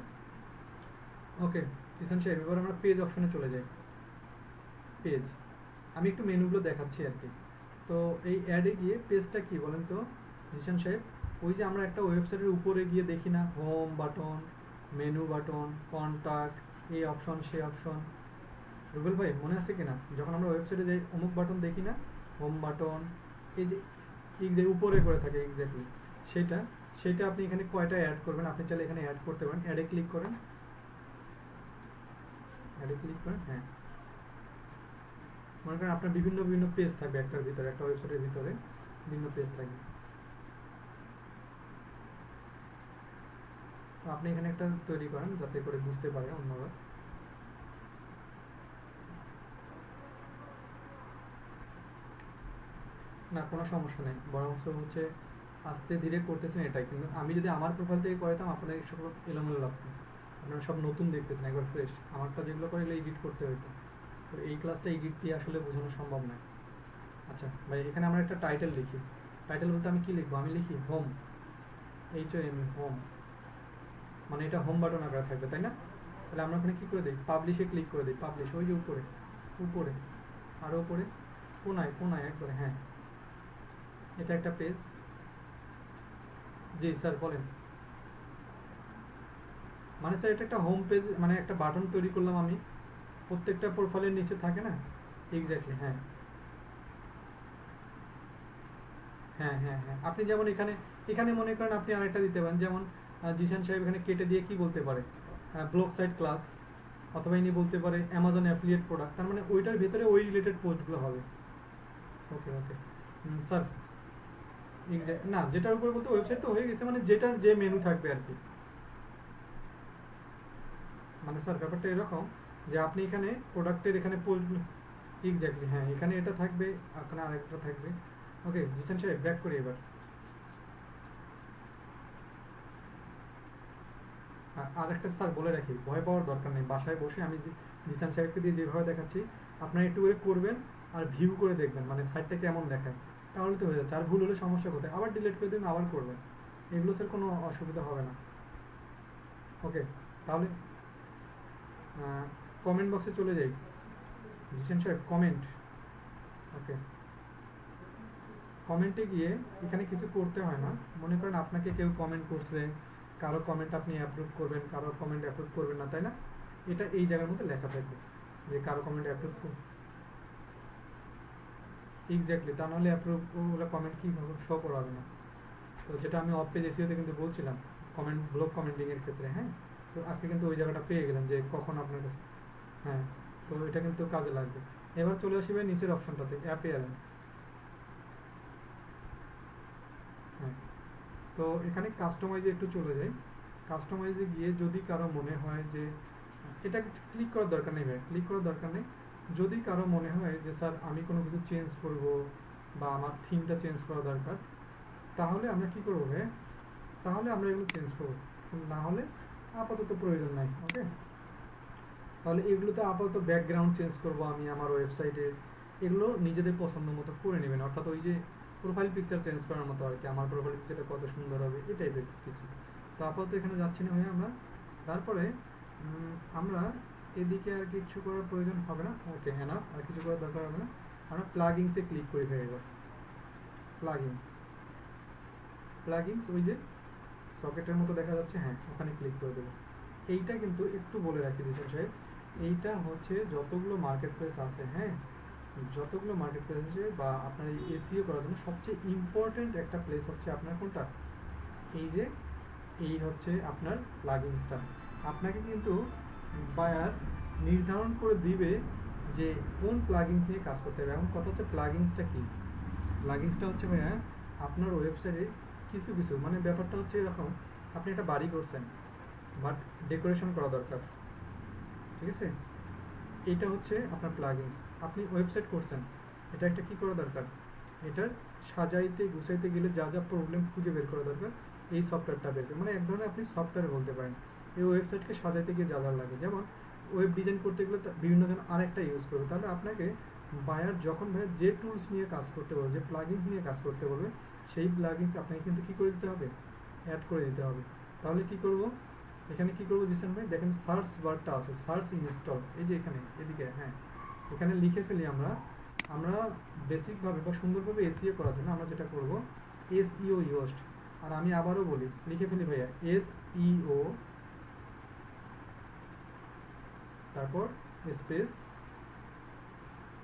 ওকে জিশান সাহেব, এবার আমরা পেজ অপশনে চলে যাই। পেজ, আমি একটু মেনুগুলো দেখাচ্ছি আর কি। তো এই অ্যাডে গিয়ে পেজটা কি বলেন তো জিশান সাহেব? ওই যে আমরা একটা ওয়েবসাইটের উপরে গিয়ে দেখি না, home button, menu button, contact, এই অপশন সেই অপশন, রুবেল ভাই মনে আছে কিনা? যখন আমরা ওয়েবসাইটে যাই অমুক বাটন দেখি না, হোম বাটন, এই যে উপরে করে থাকে এক্স্যাক্টলি সেটা, সেটা আপনি এখানে কয়টা অ্যাড করবেন, আপনি চাইলে এখানে অ্যাড করতে পারেন। অ্যাডে ক্লিক করেন, অ্যাডে ক্লিক করেন, হ্যাঁ। মনে করেন আপনার বিভিন্ন বিভিন্ন পেজ থাকবে একটার ভিতরে, একটা ওয়েবসাইটের ভিতরে বিভিন্ন পেজ থাকবে। তো আপনি এখানে একটা তৈরি করেন যাতে করে বুঝতে পারে অন্যরা। না কোনো সমস্যা নেই, বরঞ্চ হচ্ছে আস্তে ধীরে করতেছেন এটাই, কিন্তু আমি যদি আমার প্রোফাইল থেকে করাতাম আপনাদের সব এলোমেলো লাগতো, আপনারা সব নতুন দেখতেছেন একবার ফ্রেশ। আমারটা যেগুলো করে এগুলো এডিট করতে হতো, তো এই ক্লাসটা এডিট দিয়ে আসলে বোঝানো সম্ভব নয়। আচ্ছা ভাই, এখানে আমরা একটা টাইটেল লিখি। টাইটেল বলতে আমি কি লিখবো? আমি লিখি হোম, HOM, হোম, মানে এটা হোম বাটন আকারে থাকবে, তাই না? তাহলে আমরা ওখানে কী করে দিই, পাবলিশে ক্লিক করে দিই। পাবলিশ, ওই যে উপরে, উপরে আরও উপরে, কোনায় কোনায় একবারে, হ্যাঁ। এটা একটা পেজ। জি স্যার বলেন। মানে স্যার এটা একটা হোম পেজ, মানে একটা বাটন তৈরি করলাম আমি, প্রত্যেকটা প্রোফাইলের নিচে থাকে না, এক্স্যাক্টলি, হ্যাঁ হ্যাঁ হ্যাঁ হ্যাঁ। আপনি যেমন এখানে, এখানে মনে করেন আপনি আরেকটা দিতে পারেন, যেমন জিশান সাহেব এখানে কেটে দিয়ে কি বলতে পারে, ব্লগ সাইট ক্লাস, অথবা ইনি বলতে পারে অ্যামাজন অ্যাফিলিয়েট প্রোডাক্ট, তার মানে ওইটার ভেতরে ওই রিলেটেড পোস্টগুলো হবে। ওকে ওকে স্যার, এক্স্যাক্ট না, যেটার উপরে বলতে ওয়েবসাইট তো হয়ে গেছে, মানে যেটার যে মেনু থাকবে আর কি। মানে স্যার ব্যাপারটা এরকম যে আপনি এখানে প্রোডাক্টের এখানে পোস্টগুলো, এক্স্যাক্টলি হ্যাঁ, এখানে এটা থাকবে, এখানে আরেকটা থাকবে। ওকে জিশান সাহেব ব্যাক করি এবার। আর একটা স্যার বলে রাখি, ভয় পাওয়ার দরকার নেই, বাসায় বসে আমি জিসান সাহেবকে দিয়ে যেভাবে দেখাচ্ছি আপনারা একটু করে করবেন, আর ভিউ করে দেখবেন মানে সাইটটা কেমন দেখায়, তাহলে তো হয়ে যাচ্ছে। আর ভুল হলে সমস্যা কোথায়, আবার ডিলিট করে দেবেন, আবার করবেন, এগুলো স্যার কোনো অসুবিধা হবে না। ওকে তাহলে কমেন্ট বক্সে চলে যাই। জিসান সাহেব কমেন্ট, ওকে কমেন্টে গিয়ে এখানে কিছু করতে হয় না। মনে করেন আপনাকে কেউ কমেন্ট করছে, কারো কমেন্ট আপনি অ্যাপ্রুভ করবেন, কারো কমেন্ট অ্যাপ্রুভ করবেন না, তাই না? এটা এই জায়গার মধ্যে লেখা থাকবে যে কারো কমেন্ট অ্যাপ্রুভ করুন, এক্স্যাক্টলি, তা নাহলে অ্যাপ্রুভ ওগুলো কমেন্ট কি শো করাবে না। তো যেটা আমি অফ পেজ এসিওতে কিন্তু বলছিলাম কমেন্ট, ব্লগ কমেন্টিংয়ের ক্ষেত্রে, হ্যাঁ। তো আজকে কিন্তু ওই জায়গাটা পেয়ে গেলাম যে কখন আপনার কাছে, হ্যাঁ। তো এটা কিন্তু কাজে লাগবে। এবার চলে আসবে নিচের অপশনটাতে, অ্যাপিয়ারেন্স, হ্যাঁ। তো এখানে কাস্টমাইজে একটু চলে যাই। কাস্টমাইজে গিয়ে যদি কারো মনে হয় যে, এটা ক্লিক করার দরকার নেই ভাই, ক্লিক করার দরকার নেই। যদি কারো মনে হয় যে স্যার আমি কোনো কিছু চেঞ্জ করব, বা আমার থিমটা চেঞ্জ করা দরকার, তাহলে আমরা কি করবো ভাই, তাহলে আমরা এগুলো চেঞ্জ করবো, না হলে আপাতত প্রয়োজন নাই। ওকে তাহলে এগুলোতে আপাতত ব্যাকগ্রাউন্ড চেঞ্জ করব আমি আমার ওয়েবসাইটে, এগুলো নিজেদের পছন্দ মতো করে নেবেন, অর্থাৎ ওই যে প্রোফাইল পিকচার চেঞ্জ করার মতো আর কি, আমার প্রোফাইল পিকচারটা কত সুন্দর হবে এই টাইপের কিছু। তো আপাতত এখানে যাচ্ছি না ভাই আমরা। তারপরে আমরা এদিকে আর কিছু করার প্রয়োজন হবে না, ওকে এনাফ, আর কিছু করার দরকার হবে না। আমরা প্লাগিংসে ক্লিক করি ভাই এবার। প্লাগিংস, প্লাগিংস ওই যে সকেটের মতো দেখা যাচ্ছে, হ্যাঁ ওখানে ক্লিক করে দেবো। এইটা কিন্তু একটু বলে রাখি জিসান সাহেব, এইটা হচ্ছে যতগুলো মার্কেট প্লেস আছে, হ্যাঁ যতগুলো মার্কেট প্লেস আছে বা আপনার এই এসিও করার জন্য সবচেয়ে ইম্পর্টেন্ট একটা প্লেস হচ্ছে আপনার কোনটা, এই যে এই হচ্ছে আপনার প্লাগইনসটা। আপনাকে কিন্তু বায়ার নির্ধারণ করে দিবে যে কোন প্লাগইনস নিয়ে কাজ করতে হবে। এখন কথা হচ্ছে প্লাগইনসটা কি। প্লাগইনসটা হচ্ছে ভাইয়া আপনার ওয়েবসাইটে কিছু কিছু মানে ব্যাপারটা হচ্ছে এরকম, আপনি একটা বাড়ি করছেন বাট ডেকোরেশন করা দরকার, ঠিক আছে? এটা হচ্ছে আপনার প্লাগইনস। আপনি ওয়েবসাইট করছেন, এটা একটা কি করা দরকার, এটার সাজাইতে গুছাইতে গেলে যা যা প্রবলেম খুঁজে বের করা দরকার এই সফটওয়্যারটা বের করে, মানে এক ধরনের আপনি সফটওয়্যার বলতে পারেন। এই ওয়েবসাইটকে সাজাইতে গিয়ে যা যা লাগে, যেমন ওয়েব ডিজাইন করতে গেলে বিভিন্ন জন আরেকটা ইউজ করবে, তাহলে আপনাকে বায়ার যখন ভাইয়া যে টুলস নিয়ে কাজ করতে বলবে, যে প্লাগইনস নিয়ে কাজ করতে বলবে, সেই প্লাগইনস আপনাকে কিন্তু কি করে দিতে হবে, অ্যাড করে দিতে হবে। তাহলে কি করব, এখানে কি করবো জিসান ভাই, দেখেন সার্চ বারটা আছে, সার্চ ইনস্টল, এই যে এখানে এদিকে, হ্যাঁ এখানে লিখে ফেলি আমরা। আমরা বেসিকভাবে বা সুন্দরভাবে এসইও করার জন্য আমরা যেটা করব, এসইও ইউজড। আর আমি আবারও বলি, লিখে ফেলি ভাইয়া এসইও, তারপর স্পেস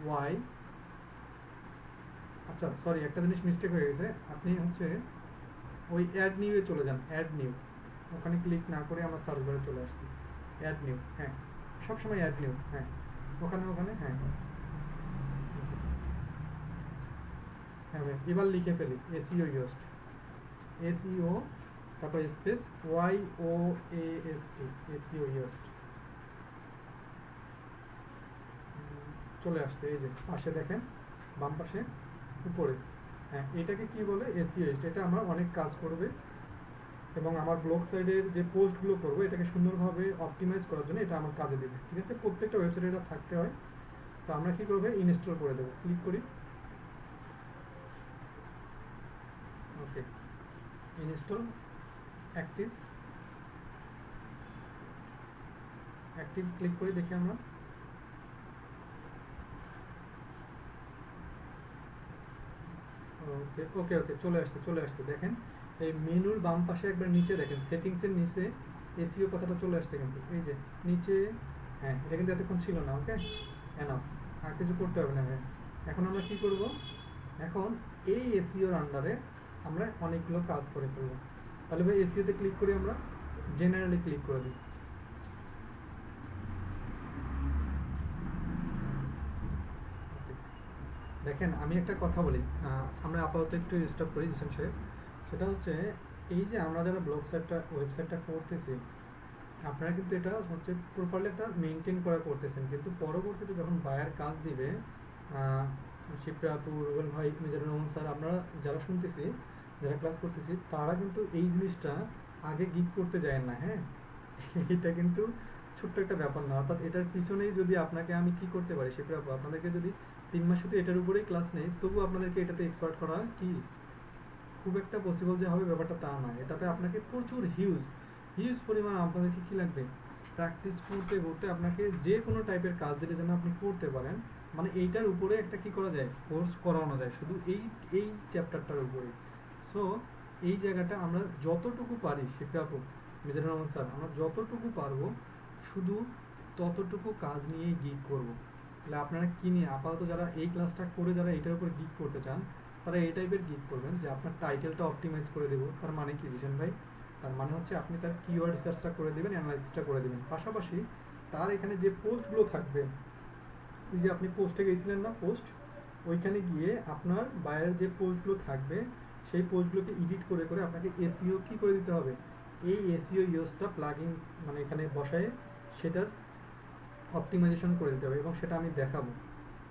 ওয়াই। আচ্ছা সরি, একটা জিনিস মিস্টেক হয়ে গেছে, আপনি হচ্ছে ওই অ্যাড নিউয়ে চলে যান, অ্যাড নিউ, ওখানে ক্লিক না করে আমরা সার্চ বারে চলে আসছি। অ্যাড নিউ, হ্যাঁ সবসময় অ্যাড নিউ, হ্যাঁ ওখানে ওখানে, হ্যাঁ হ্যাঁ ভাই এবার লিখে ফেলি এসইও ইউজড, এসইও তারপর space Y O A S T, SEO Yoast. চলে আসছে, এই যে পাশে দেখেন, বাম পাশে উপরে, হ্যাঁ এটাকে কি বলে, এসইও ইউজড। এটা আমার অনেক কাজ করবে এবং আমার ব্লগ সাইডের যে পোস্টগুলো করবো এটাকে সুন্দরভাবে অপটিমাইজ করার জন্য এটা আমার কাজে দেবে, ঠিক আছে? প্রত্যেকটা ওয়েবসাইটে এটা থাকতে হয়। তো আমরা কি করবো, ইনস্টল করে দেবো, ক্লিক করি, ওকে ইনস্টল, অ্যাক্টিভ, অ্যাক্টিভ ক্লিক করি, দেখি আমরা, ওকে ওকে ওকে চলে আসছে, চলে আসছে। দেখেন এই মেনুর বাম পাশে একবার নিচে দেখেন, সেটিংসের নিচে এসইও কথাটা চলে আসছে কিন্তু, এই যে নিচে, হ্যাঁ এটা কিন্তু এতক্ষণ ছিল না। ওকে এনাফ, আর কিছু করতে হবে না ভাই। এখন আমরা কি করব, এখন এই এসইওর আন্ডারে আমরা অনেকগুলো কাজ করে ফেলবো। তাহলে ভাই এসইওতে ক্লিক করি, আমরা জেনারেলি ক্লিক করে দিই। দেখেন আমি একটা কথা বলি, আমরা আপাতত একটু স্টপ করি জিসান সাহেব। সেটা হচ্ছে এই যে আমরা যারা ব্লগ সাইটটা ওয়েবসাইটটা করতেছি, আপনারা কিন্তু এটা হচ্ছে প্রপারলি একটা মেনটেন করা করতেছেন, কিন্তু পরবর্তীতে যখন বায়ার কাজ দিবে, শিপ্রা আপু, রুবেল ভাই, মিজানুর রহমান স্যার, আমরা যারা শুনতেছি, যারা ক্লাস করতেছি, তারা কিন্তু এই জিনিসটা আগে গিক করতে যায় না, হ্যাঁ এটা কিন্তু ছোট্ট একটা ব্যাপার না। অর্থাৎ এটার পিছনেই যদি আপনাকে আমি কি করতে পারি, শিপ্রা আপু, আপনাদেরকে যদি 3 মাস শুধু এটার উপরেই ক্লাস নেই, তবু আপনাদেরকে এটাতে এক্সপার্ট করা কি খুব একটা পসিবল যে হবে ব্যাপারটা তা না। এটাতে আপনাকে প্রচুর হিউজ হিউজ পরিমাণ আপনাদেরকে কি লাগবে, প্র্যাকটিস করতে করতে আপনাকে যে কোনো টাইপের কাজ দিলে যেন আপনি করতে পারেন, মানে এইটার উপরে একটা কি করা যায়, কোর্স করানো যায় শুধু এই এই চ্যাপ্টারটার উপরে। সো এই জায়গাটা আমরা যতটুকু পারি, শিক্ষাপু, মিজানুর রহমান স্যার, আমরা যতটুকু পারবো শুধু ততটুকু কাজ নিয়েই গিক করব। তাহলে আপনারা কি নিয়ে আপাতত যারা এই ক্লাসটা করে যারা এটার উপর গিক করতে চান, তারা এই টাইপের গিক করবেন যে আপনার টাইটেলটা অপটিমাইজ করে দেবো। তার মানে কি জিসান ভাই, তার মানে হচ্ছে আপনি তার কিওয়ার্ড রিসার্চটা করে দেবেন, অ্যানালাইসিসটা করে দেবেন, পাশাপাশি তার এখানে যে পোস্টগুলো থাকবে, ওই যে আপনি পোস্টে গেছিলেন না, পোস্ট, ওইখানে গিয়ে আপনার বায়ার যে পোস্টগুলো থাকবে সেই পোস্টগুলোকে এডিট করে করে আপনাকে এসইও কি করে দিতে হবে, এই এসইও ইউজটা প্লাগইন মানে এখানে বসায় সেটার অপটিমাইজেশন করে দিতে হবে, এবং সেটা আমি দেখাবো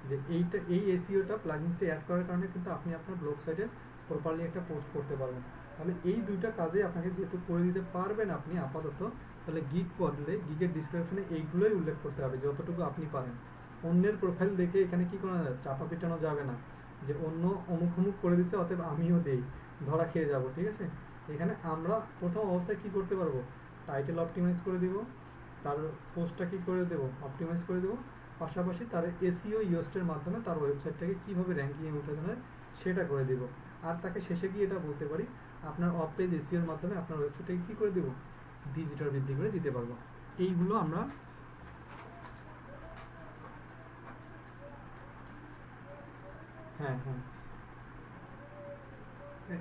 যে এইটা এই এসইওটা প্লাগইনসটা অ্যাড করার কারণে কিন্তু আপনি আপনার ব্লগ সাইটে প্রপারলি একটা পোস্ট করতে পারবেন। তাহলে এই দুইটা কাজে আপনাকে যেহেতু করে দিতে পারবেন আপনি আপাতত, তাহলে গিগ করলে গিগের ডিসক্রিপশনে এইগুলোই উল্লেখ করতে হবে যতটুকু আপনি পারেন। অন্যের প্রোফাইল দেখে এখানে কি করা যায়, চাপা পিটানো যাবে না যে অন্য অমুক অমুক করে দিচ্ছে অতএব আমিও দেই, ধরা খেয়ে যাব, ঠিক আছে? এখানে আমরা প্রথম অবস্থায় কি করতে পারবো, টাইটেল অপটিমাইজ করে দিব, তার পোস্টটা কি করে দেবো, অপটিমাইজ করে দেবো, পাশাপাশি তার এসইও ইউএসটির মাধ্যমে তার ওয়েবসাইটটাকে কীভাবে র্যাঙ্কিংয়ে উঠানো যায় সেটা করে দেবো। আর তাকে শেষে গিয়ে এটা বলতে পারি, আপনার অফ পেজ এসইওর মাধ্যমে আপনার ওয়েবসাইটটাকে কী করে দেবো, ভিজিটর বৃদ্ধি করে দিতে পারবো। এইগুলো আমরা হ্যাঁ হ্যাঁ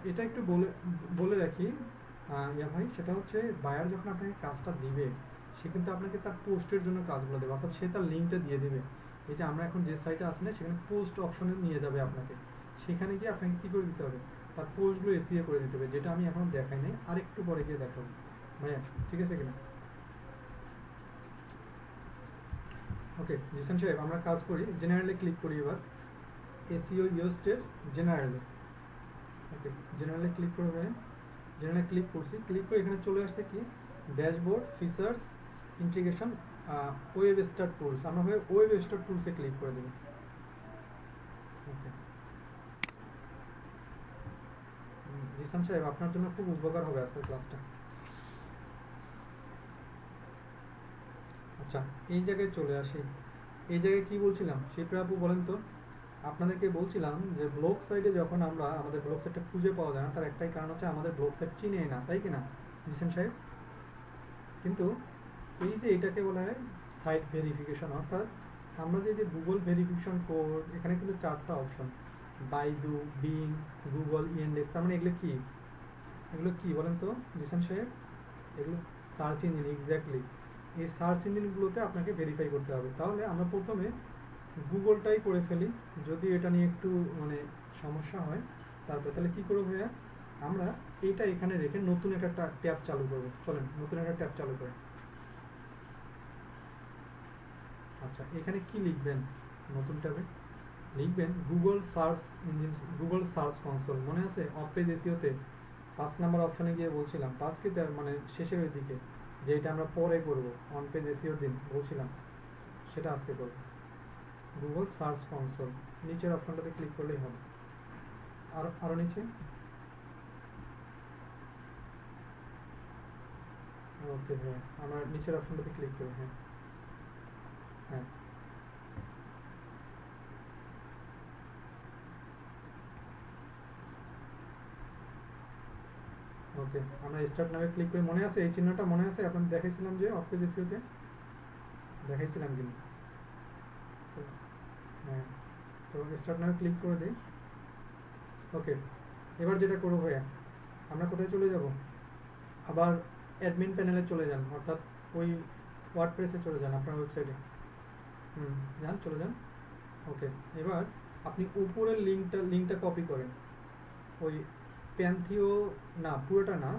এটা একটু বলে বলে রাখি, ইয়া ভাই, সেটা হচ্ছে বায়ার যখন আপনাকে কাজটা দিবে, সে কিন্তু আপনাকে তার পোস্টের জন্য কাজগুলো দেবে, অর্থাৎ সে তার লিঙ্কটা দিয়ে দেবে। এই যে আমরা এখন যে সাইটে আছি না, সেখানে পোস্ট অপশনে নিয়ে যাবে আপনাকে। সেখানে গিয়ে আপনাকে কী করে দিতে হবে, তার পোস্টগুলো এসিও করে দিতে হবে, যেটা আমি এখন দেখাই নাই, আরেকটু পরে গিয়ে দেখাবো ভাইয়া, ঠিক আছে কিনা? ওকে জিসান সাহেব, আমরা কাজ করি, জেনারেলে ক্লিক করি এবার, এসিও ইউস্টের জেনারেলে। ওকে জেনারেলে ক্লিক করবে, জেনারেলে ক্লিক করছি, ক্লিক করে এখানে চলে আসছে কি dashboard, features, integration, web star tools. আমরা ওয়েব স্টার টুলসে ক্লিক করে দেবো। ওকে জিসান সাহেব, আপনার জন্য খুব উপকার হবে আজকের ক্লাসটা। আচ্ছা এই জায়গায় চলে আসি, এই জায়গায় কি বলছিলাম শিপ্রা আপু বলেন তো? আপনাদেরকে বলছিলাম যে ব্লগ সাইটে যখন আমরা আমাদের ব্লগ সাইটটা খুঁজে পাওয়া যায় না, তার একটাই কারণ হচ্ছে আমাদের ব্লগ সাইট চিনেই না, তাই কি না জিসান সাহেব? কিন্তু এই যে এটাকে বলা হয় সাইট ভেরিফিকেশন, অর্থাৎ আমরা যে গুগল ভেরিফিকেশন কোড, এখানে কিন্তু 4টা option, Baidu, being, Google, index, তার মানে এগুলো কি, এগুলো কি বলেন তো জিসান সাহেব? এগুলো সার্চ ইঞ্জিন, এক্স্যাক্টলি। এই সার্চ ইঞ্জিনগুলোতে আপনাকে ভেরিফাই করতে হবে। তাহলে আমরা প্রথমে গুগলটাই করে ফেলি, যদি এটা নিয়ে একটু মানে সমস্যা হয়। তারপর তাহলে কী করবো ভাইয়া, আমরা এইটা এখানে রেখে নতুন একটা ট্যাব চালু করবো। চলেন নতুন একটা ট্যাব চালু করি। আচ্ছা এখানে কি লিখবেন, নতুন ট্যাবে লিখবেন Google search engine, Google search console. মনে আছে অফ পেজ এসিওতে 5 নম্বর অপশনে গিয়ে বলছিলাম, 5 কি তার মানে শেষের ওই দিকে, যে এটা আমরা পরে করবো, অন পেজ এসিওর দিন বলছিলাম, সেটা আজকে করবো। গুগল সার্চ কনসোল, নিচের অপশনটাতে ক্লিক করলেই হবে। আরও নিচে, ওকে হ্যাঁ, আমরা নিচের অপশনটাতে ক্লিক করি। হ্যাঁ হ্যাঁ ওকে, আমরা স্টার্ট নামে ক্লিক করি। মনে আছে এই চিহ্নটা, মনে আছে আপনাদের দেখাইছিলাম যে অফ পেজ এসিওতে দেখাইছিলাম কিন্তু। তো হ্যাঁ, তো স্টার্ট নামে ক্লিক করে দিই। ওকে এবার যেটা করবো ভাইয়া, আমরা কোথায় চলে যাব, আবার অ্যাডমিন প্যানেলে চলে যান, অর্থাৎ ওই ওয়ার্ডপ্রেসে চলে যান আপনার ওয়েবসাইটে। যান, চলে যান। ওকে এবার আপনি উপরের লিঙ্কটা কপি করেন, ওই প্যান্থিও, না পুরোটা না,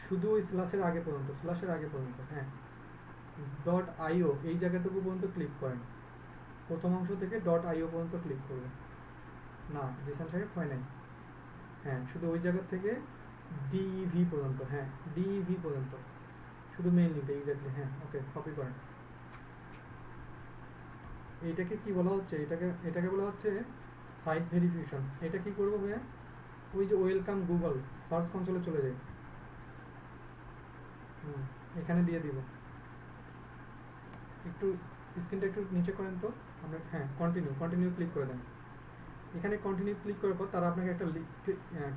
শুধু ওই স্ল্যাশের আগে পর্যন্ত, স্ল্যাশের আগে পর্যন্ত, হ্যাঁ .io এই জায়গাটুকু পর্যন্ত ক্লিক করেন, প্রথম অংশ থেকে .io পর্যন্ত ক্লিক করবেন। না জিসান সাহেব হয় নাই, হ্যাঁ শুধু ওই জায়গা থেকে ডিইভি পর্যন্ত, হ্যাঁ ডিইভি পর্যন্ত, শুধু মেইন লিঙ্কটা, এক্স্যাক্টলি হ্যাঁ। ওকে কপি করেন। এইটাকে কি বলা হচ্ছে, এটাকে বলা হচ্ছে সাইট ভেরিফিকেশন। এটা কি করবো ভাইয়া, ওই যে ওয়েলকাম গুগল সার্চ কনসোলে চলে যাই, এখানে দিয়ে দিব। একটু স্ক্রিনটা একটু নিচে করেন তো আমরা, হ্যাঁ কন্টিনিউ ক্লিক করে দেন। এখানে কন্টিনিউ ক্লিক করার পর তারা আপনাকে একটা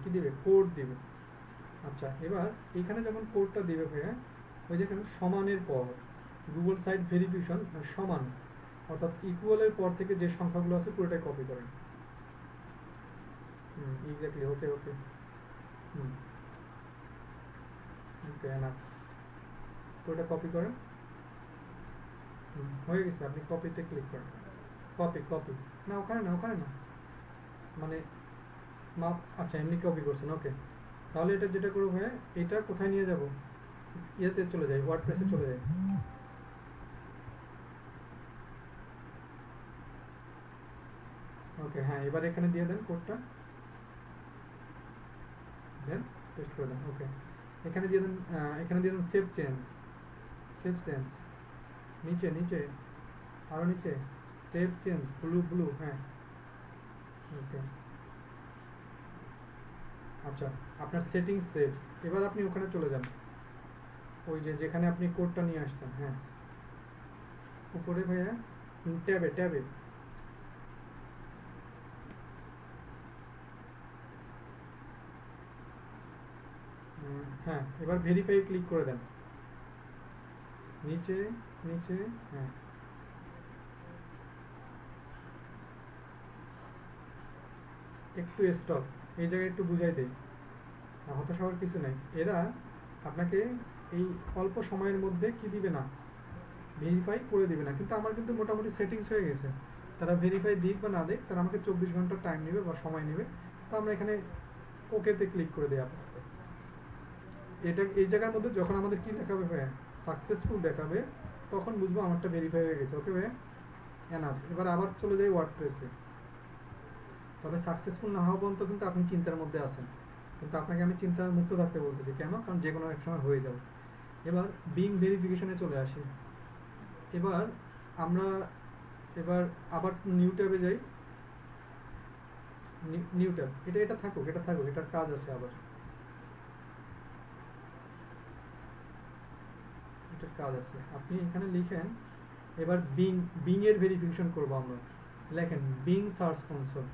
কি দিবে, কোড দিবে। আচ্ছা এবার এখানে যখন কোডটা দিবে ভাইয়া, ওই যে সমানের পর গুগল সাইট ভেরিফিকেশন সমান, অর্থাৎ ইকুয়ালের পর থেকে যে সংখ্যাগুলো আছে পুরোটাই কপি করেন। এক্স্যাক্টলি, ওকে ওকে ওকে না, পুরোটা কপি করেন। হয়ে গেছে, আপনি কপিতে ক্লিক করেন। কপি না, ওখানে না মানে মাপ, আচ্ছা এমনি কপি করছেন, ওকে। তাহলে এটা যেটা করবো ভাইয়া, এটা কোথায় নিয়ে যাব, ইয়েতে চলে যাই, ওয়ার্ডপ্রেসে চলে যাই। ওকে হ্যাঁ, এবার এখানে দিয়ে দেন কোডটা, দেন পেস্ট করে দেন। ওকে এখানে দিয়ে দেন, এখানে দিয়ে দেন সেভ চেঞ্জ, নিচে আরও নিচে সেভ চেঞ্জ, ব্লু হ্যাঁ। ওকে আচ্ছা, আপনার সেটিংস সেভস, এবার আপনি ওখানে চলে যান, ওই যে যেখানে আপনি কোডটা নিয়ে আসছেন, হ্যাঁ উপরে ভাইয়া ট্যাবে হ্যাঁ, এবার ভেরিফাই ক্লিক করে দেন, নিচে হ্যাঁ। একটু স্টপ, এই জায়গায় একটু বুঝাই দেই, হতাশ হওয়ার কিছু নেই। এরা আপনাকে এই অল্প সময়ের মধ্যে কি দিবে না, ভেরিফাই করে দিবে না। কিন্তু আমার কিন্তু মোটামুটি সেটিংস হয়ে গেছে, তারা ভেরিফাই দিক বা না দিক, তারা আমাকে 24 ঘন্টা টাইম নেবে বা সময় নেবে। তো আমরা এখানে ওকেতে ক্লিক করে দিই আপাতত। এটা এই জায়গার মধ্যে যখন আমাদের কি দেখাবে ভাইয়া, সাকসেসফুল দেখাবে, তখন বুঝবো আমারটা ভেরিফাই হয়ে গেছে। ওকে ভাইয়া, এনাফ। এবার আবার চলে যাই ওয়ার্ডপ্রেসে। তবে সাকসেসফুল না হওয়া পর্যন্ত কিন্তু আপনি চিন্তার মধ্যে আছেন, কিন্তু আপনাকে আমি চিন্তা মুক্ত থাকতে বলতেছি। কেন? কারণ যে কোনো এক সময় হয়ে যাবে। এবার বিং ভেরিফিকেশনে চলে আসি। এবার আমরা এবার আবার নিউ ট্যাবে যাই। নিউ ট্যাব, এটা এটা থাকুক, এটা থাকুক, এটার কাজ আছে। আবার এটার কাজ আছে, আপনি এখানে লিখেন। এবার বিং এর ভেরিফিকেশন করবো আমরা। লেখেন বিং সার্চ কনসোল।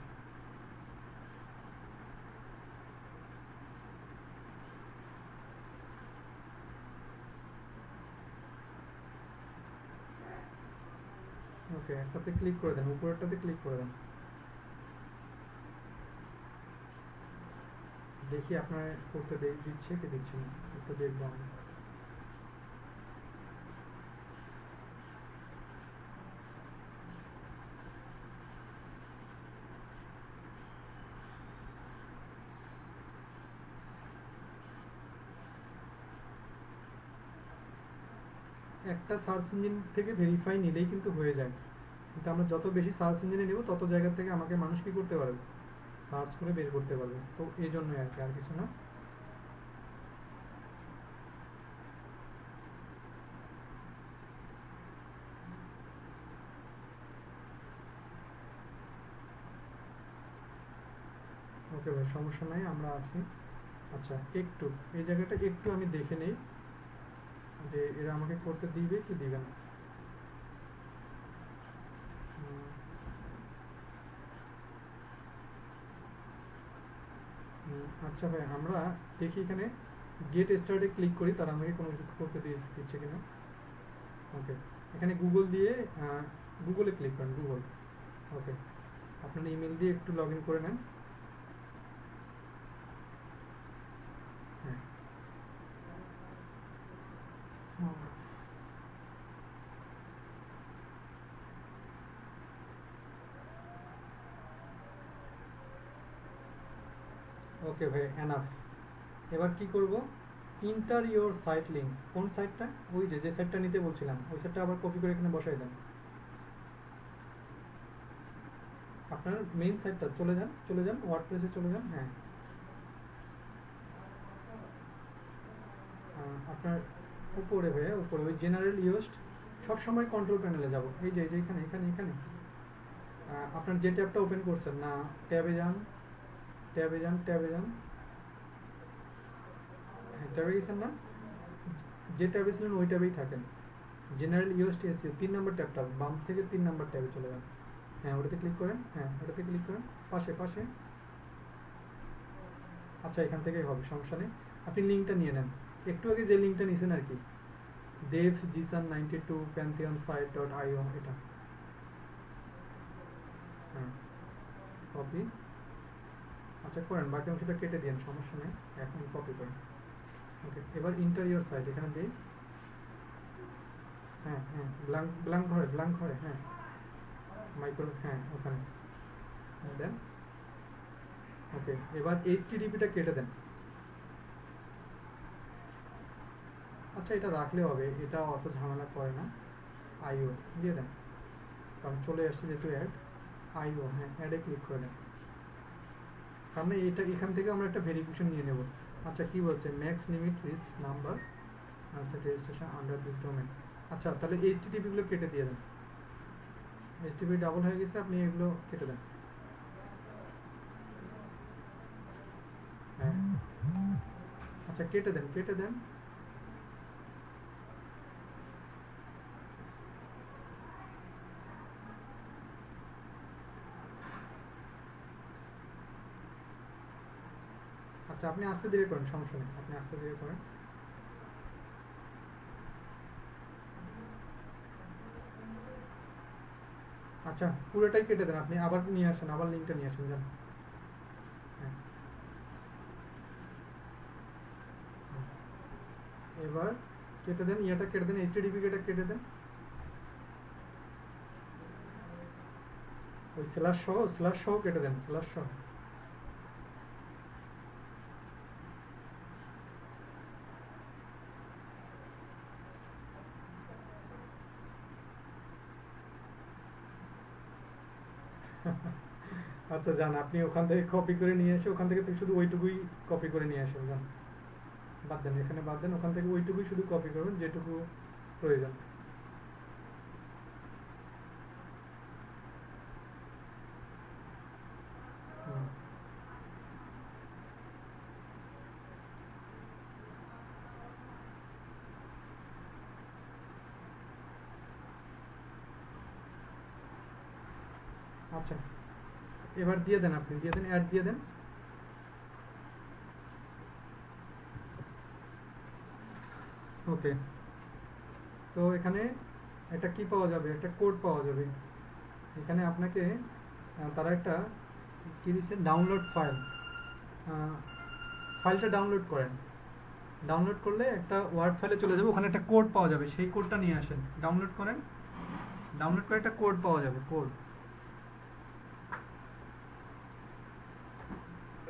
ওকে, একটাতে ক্লিক করে দেন, উপরেরটাতে ক্লিক করে দেন। দেখি আপনার করতে দিচ্ছে কি দিচ্ছে না, একটু দেখবো আমি। একটা সার্চ ইঞ্জিন থেকে ভেরিফাই নিলেই কিন্তু হয়ে যায়, কিন্তু আমরা যত বেশি সার্চ ইঞ্জিনে নেব তত জায়গা থেকে আমাকে মানুষ কি করতে পারবে, সার্চ করে বের করতে পারবে। তো এই জন্যই আর কি, আর কিছু না। ওকে ভাই, সমস্যা নাই, আমরা আছি। আচ্ছা, একটু এই জায়গাটা একটু আমি দেখে নেই যে এরা আমাকে করতে দিবে কি দিবে না। আচ্ছা ভাই, আমরা দেখি এখানে গেট স্টার্টে ক্লিক করি, তারা আমাকে কোনো কিছু করতে দিচ্ছে কিনা। ওকে, এখানে গুগল দিয়ে গুগলে ক্লিক করেন, গুগল। ওকে, আপনার ইমেল দিয়ে একটু লগ ইন করে নেন। হ্যাঁ, ওকে ভাই, এনাফ। এবার কি করব, ইন্টার ইওর সাইট লিঙ্ক। কোন সাইটটা? ওই যে যে সাইটটা নিতে বলছিলাম, ওই সাইটটা আবার কপি করে এখানে বসাই দেন। আপনার মেইন সাইটটা চলে যান, চলে যান ওয়ার্ডপ্রেসে চলে যান। হ্যাঁ, আপনার উপরে ভাইয়া, উপরে ওই জেনারেল ইউজড, সবসময় কন্ট্রোল প্যানেলে যাব। এই যে এখানে এখানে এখানে আপনার যে ট্যাবটা ওপেন করছেন না, ট্যাবে যান, ট্যাবে যান, ট্যাবে যান। হ্যাঁ, ট্যাবে গেছেন না, যে ট্যাবে ছিলেন ওই ট্যাবেই থাকেন। জেনারেল ইউএসটি এসইও 3 নম্বর ট্যাবটা, বাম থেকে 3 নম্বর ট্যাবে চলে যান। হ্যাঁ, ওটাতে ক্লিক করেন। হ্যাঁ, ওটাতে ক্লিক করেন, পাশে পাশে। আচ্ছা, এখান থেকেই হবে, সমস্যা নেই। আপনি লিঙ্কটা নিয়ে নেন, একটু আগে যে লিঙ্কটা নিয়েছেন আর কি, দেব জিসান 92 প্যান্থিয়ন সাইট ডট আইও, এটা। হ্যাঁ, কপি। আচ্ছা করেন, বাকি অংশটা কেটে দিন, সমস্যা নেই, এখন কপি করেন। ওকে, এবার ইন্টারিয়র সাইট এখানে দিই। হ্যাঁ হ্যাঁ, ব্ল্যাঙ্ক ব্ল্যাঙ্ক ঘরে, ব্ল্যাঙ্ক ঘরে। হ্যাঁ, মাইক্রো, হ্যাঁ ওখানে দেন। ওকে, এবার এইচটিটিপিটা কেটে দেন। আচ্ছা, এটা রাখলে হবে, এটা অত ঝামেলা করে না। আইও দিয়ে দেন, কারণ চলে আসছে যেহেতু অ্যাড। আইও, হ্যাঁ, অ্যাডে ক্লিক করে দেন। কারণ এটা এখান থেকে আমরা একটা ভেরিফিকেশন নিয়ে নেব। আচ্ছা, কি বলছে, ম্যাক্স লিমিট রিচ নাম্বার আচ্ছা রেজিস্ট্রেশন আন্ডার দিস ডোমেন। আচ্ছা, তাহলে এইচটিটিপি গুলো কেটে দিয়ে দেন। এইচটিটিপি ডাবল হয়ে গেছে, আপনি এগুলো কেটে দেন। হ্যাঁ, আচ্ছা কেটে দেন, কেটে দেন। আচ্ছা, আপনি আস্তে ধীরে করেন, সমস্যা নেই, আপনি আস্তে ধীরে করেন। আচ্ছা, পুরোটাই কেটে দেন, আপনি আবার নিয়ে আসেন, আবার লিঙ্কটা নিয়ে আসেন, যান। হ্যাঁ, এবার কেটে দেন, ইয়েটা কেটে দেন, এইচটিডিপি কেটে দেন, ওই স্ল্যাশ সহ কেটে দেন, স্ল্যাশ সহ। আচ্ছা যান, আপনি ওখান থেকে কপি করে নিয়ে এসে ওখান থেকে শুধু ওইটুকুই কপি করে নিয়ে আসেন, যান। বাদ দেন, এখানে বাদ দেন, ওখান থেকে ওইটুকুই শুধু কপি করবেন যেটুকু প্রয়োজন। হুম। আচ্ছা, এবার দিয়ে দেন, আপনি দিয়ে দেন, অ্যাড দিয়ে দেন। ওকে, তো এখানে একটা কি পাওয়া যাবে, একটা কোড পাওয়া যাবে। এখানে আপনাকে তারা একটা কি দিচ্ছে, ডাউনলোড ফাইল, ফাইলটা ডাউনলোড করেন। ডাউনলোড করলে একটা ওয়ার্ড ফাইলে চলে যাবে, ওখানে একটা কোড পাওয়া যাবে, সেই কোডটা নিয়ে আসেন। ডাউনলোড করেন, ডাউনলোড করে একটা কোড পাওয়া যাবে, কোড।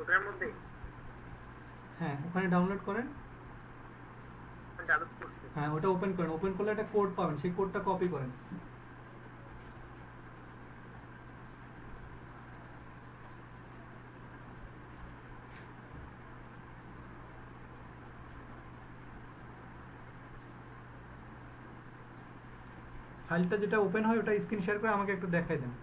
ওটার মধ্যে হ্যাঁ, ওখানে ডাউনলোড করেন। ডাউনলোড করছি। হ্যাঁ, ওটা ওপেন করেন, ওপেন করলে একটা কোড পাবেন, সেই কোডটা কপি করেন। ফাইলটা যেটা ওপেন হয় ওটা স্ক্রিন শেয়ার করে আমাকে একটু দেখাই দেন।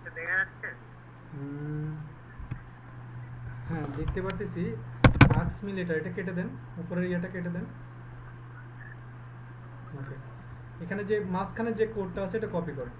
এটা দেখা যাচ্ছে? হ্যাঁ, দেখতে পারতেছি। আক্স মি লেটার, এটা কেটে দেন, উপরের ইয়েটা কেটে দেন। ওকে, এখানে যে মাঝখানে যে কোডটা আছে এটা কপি করেন।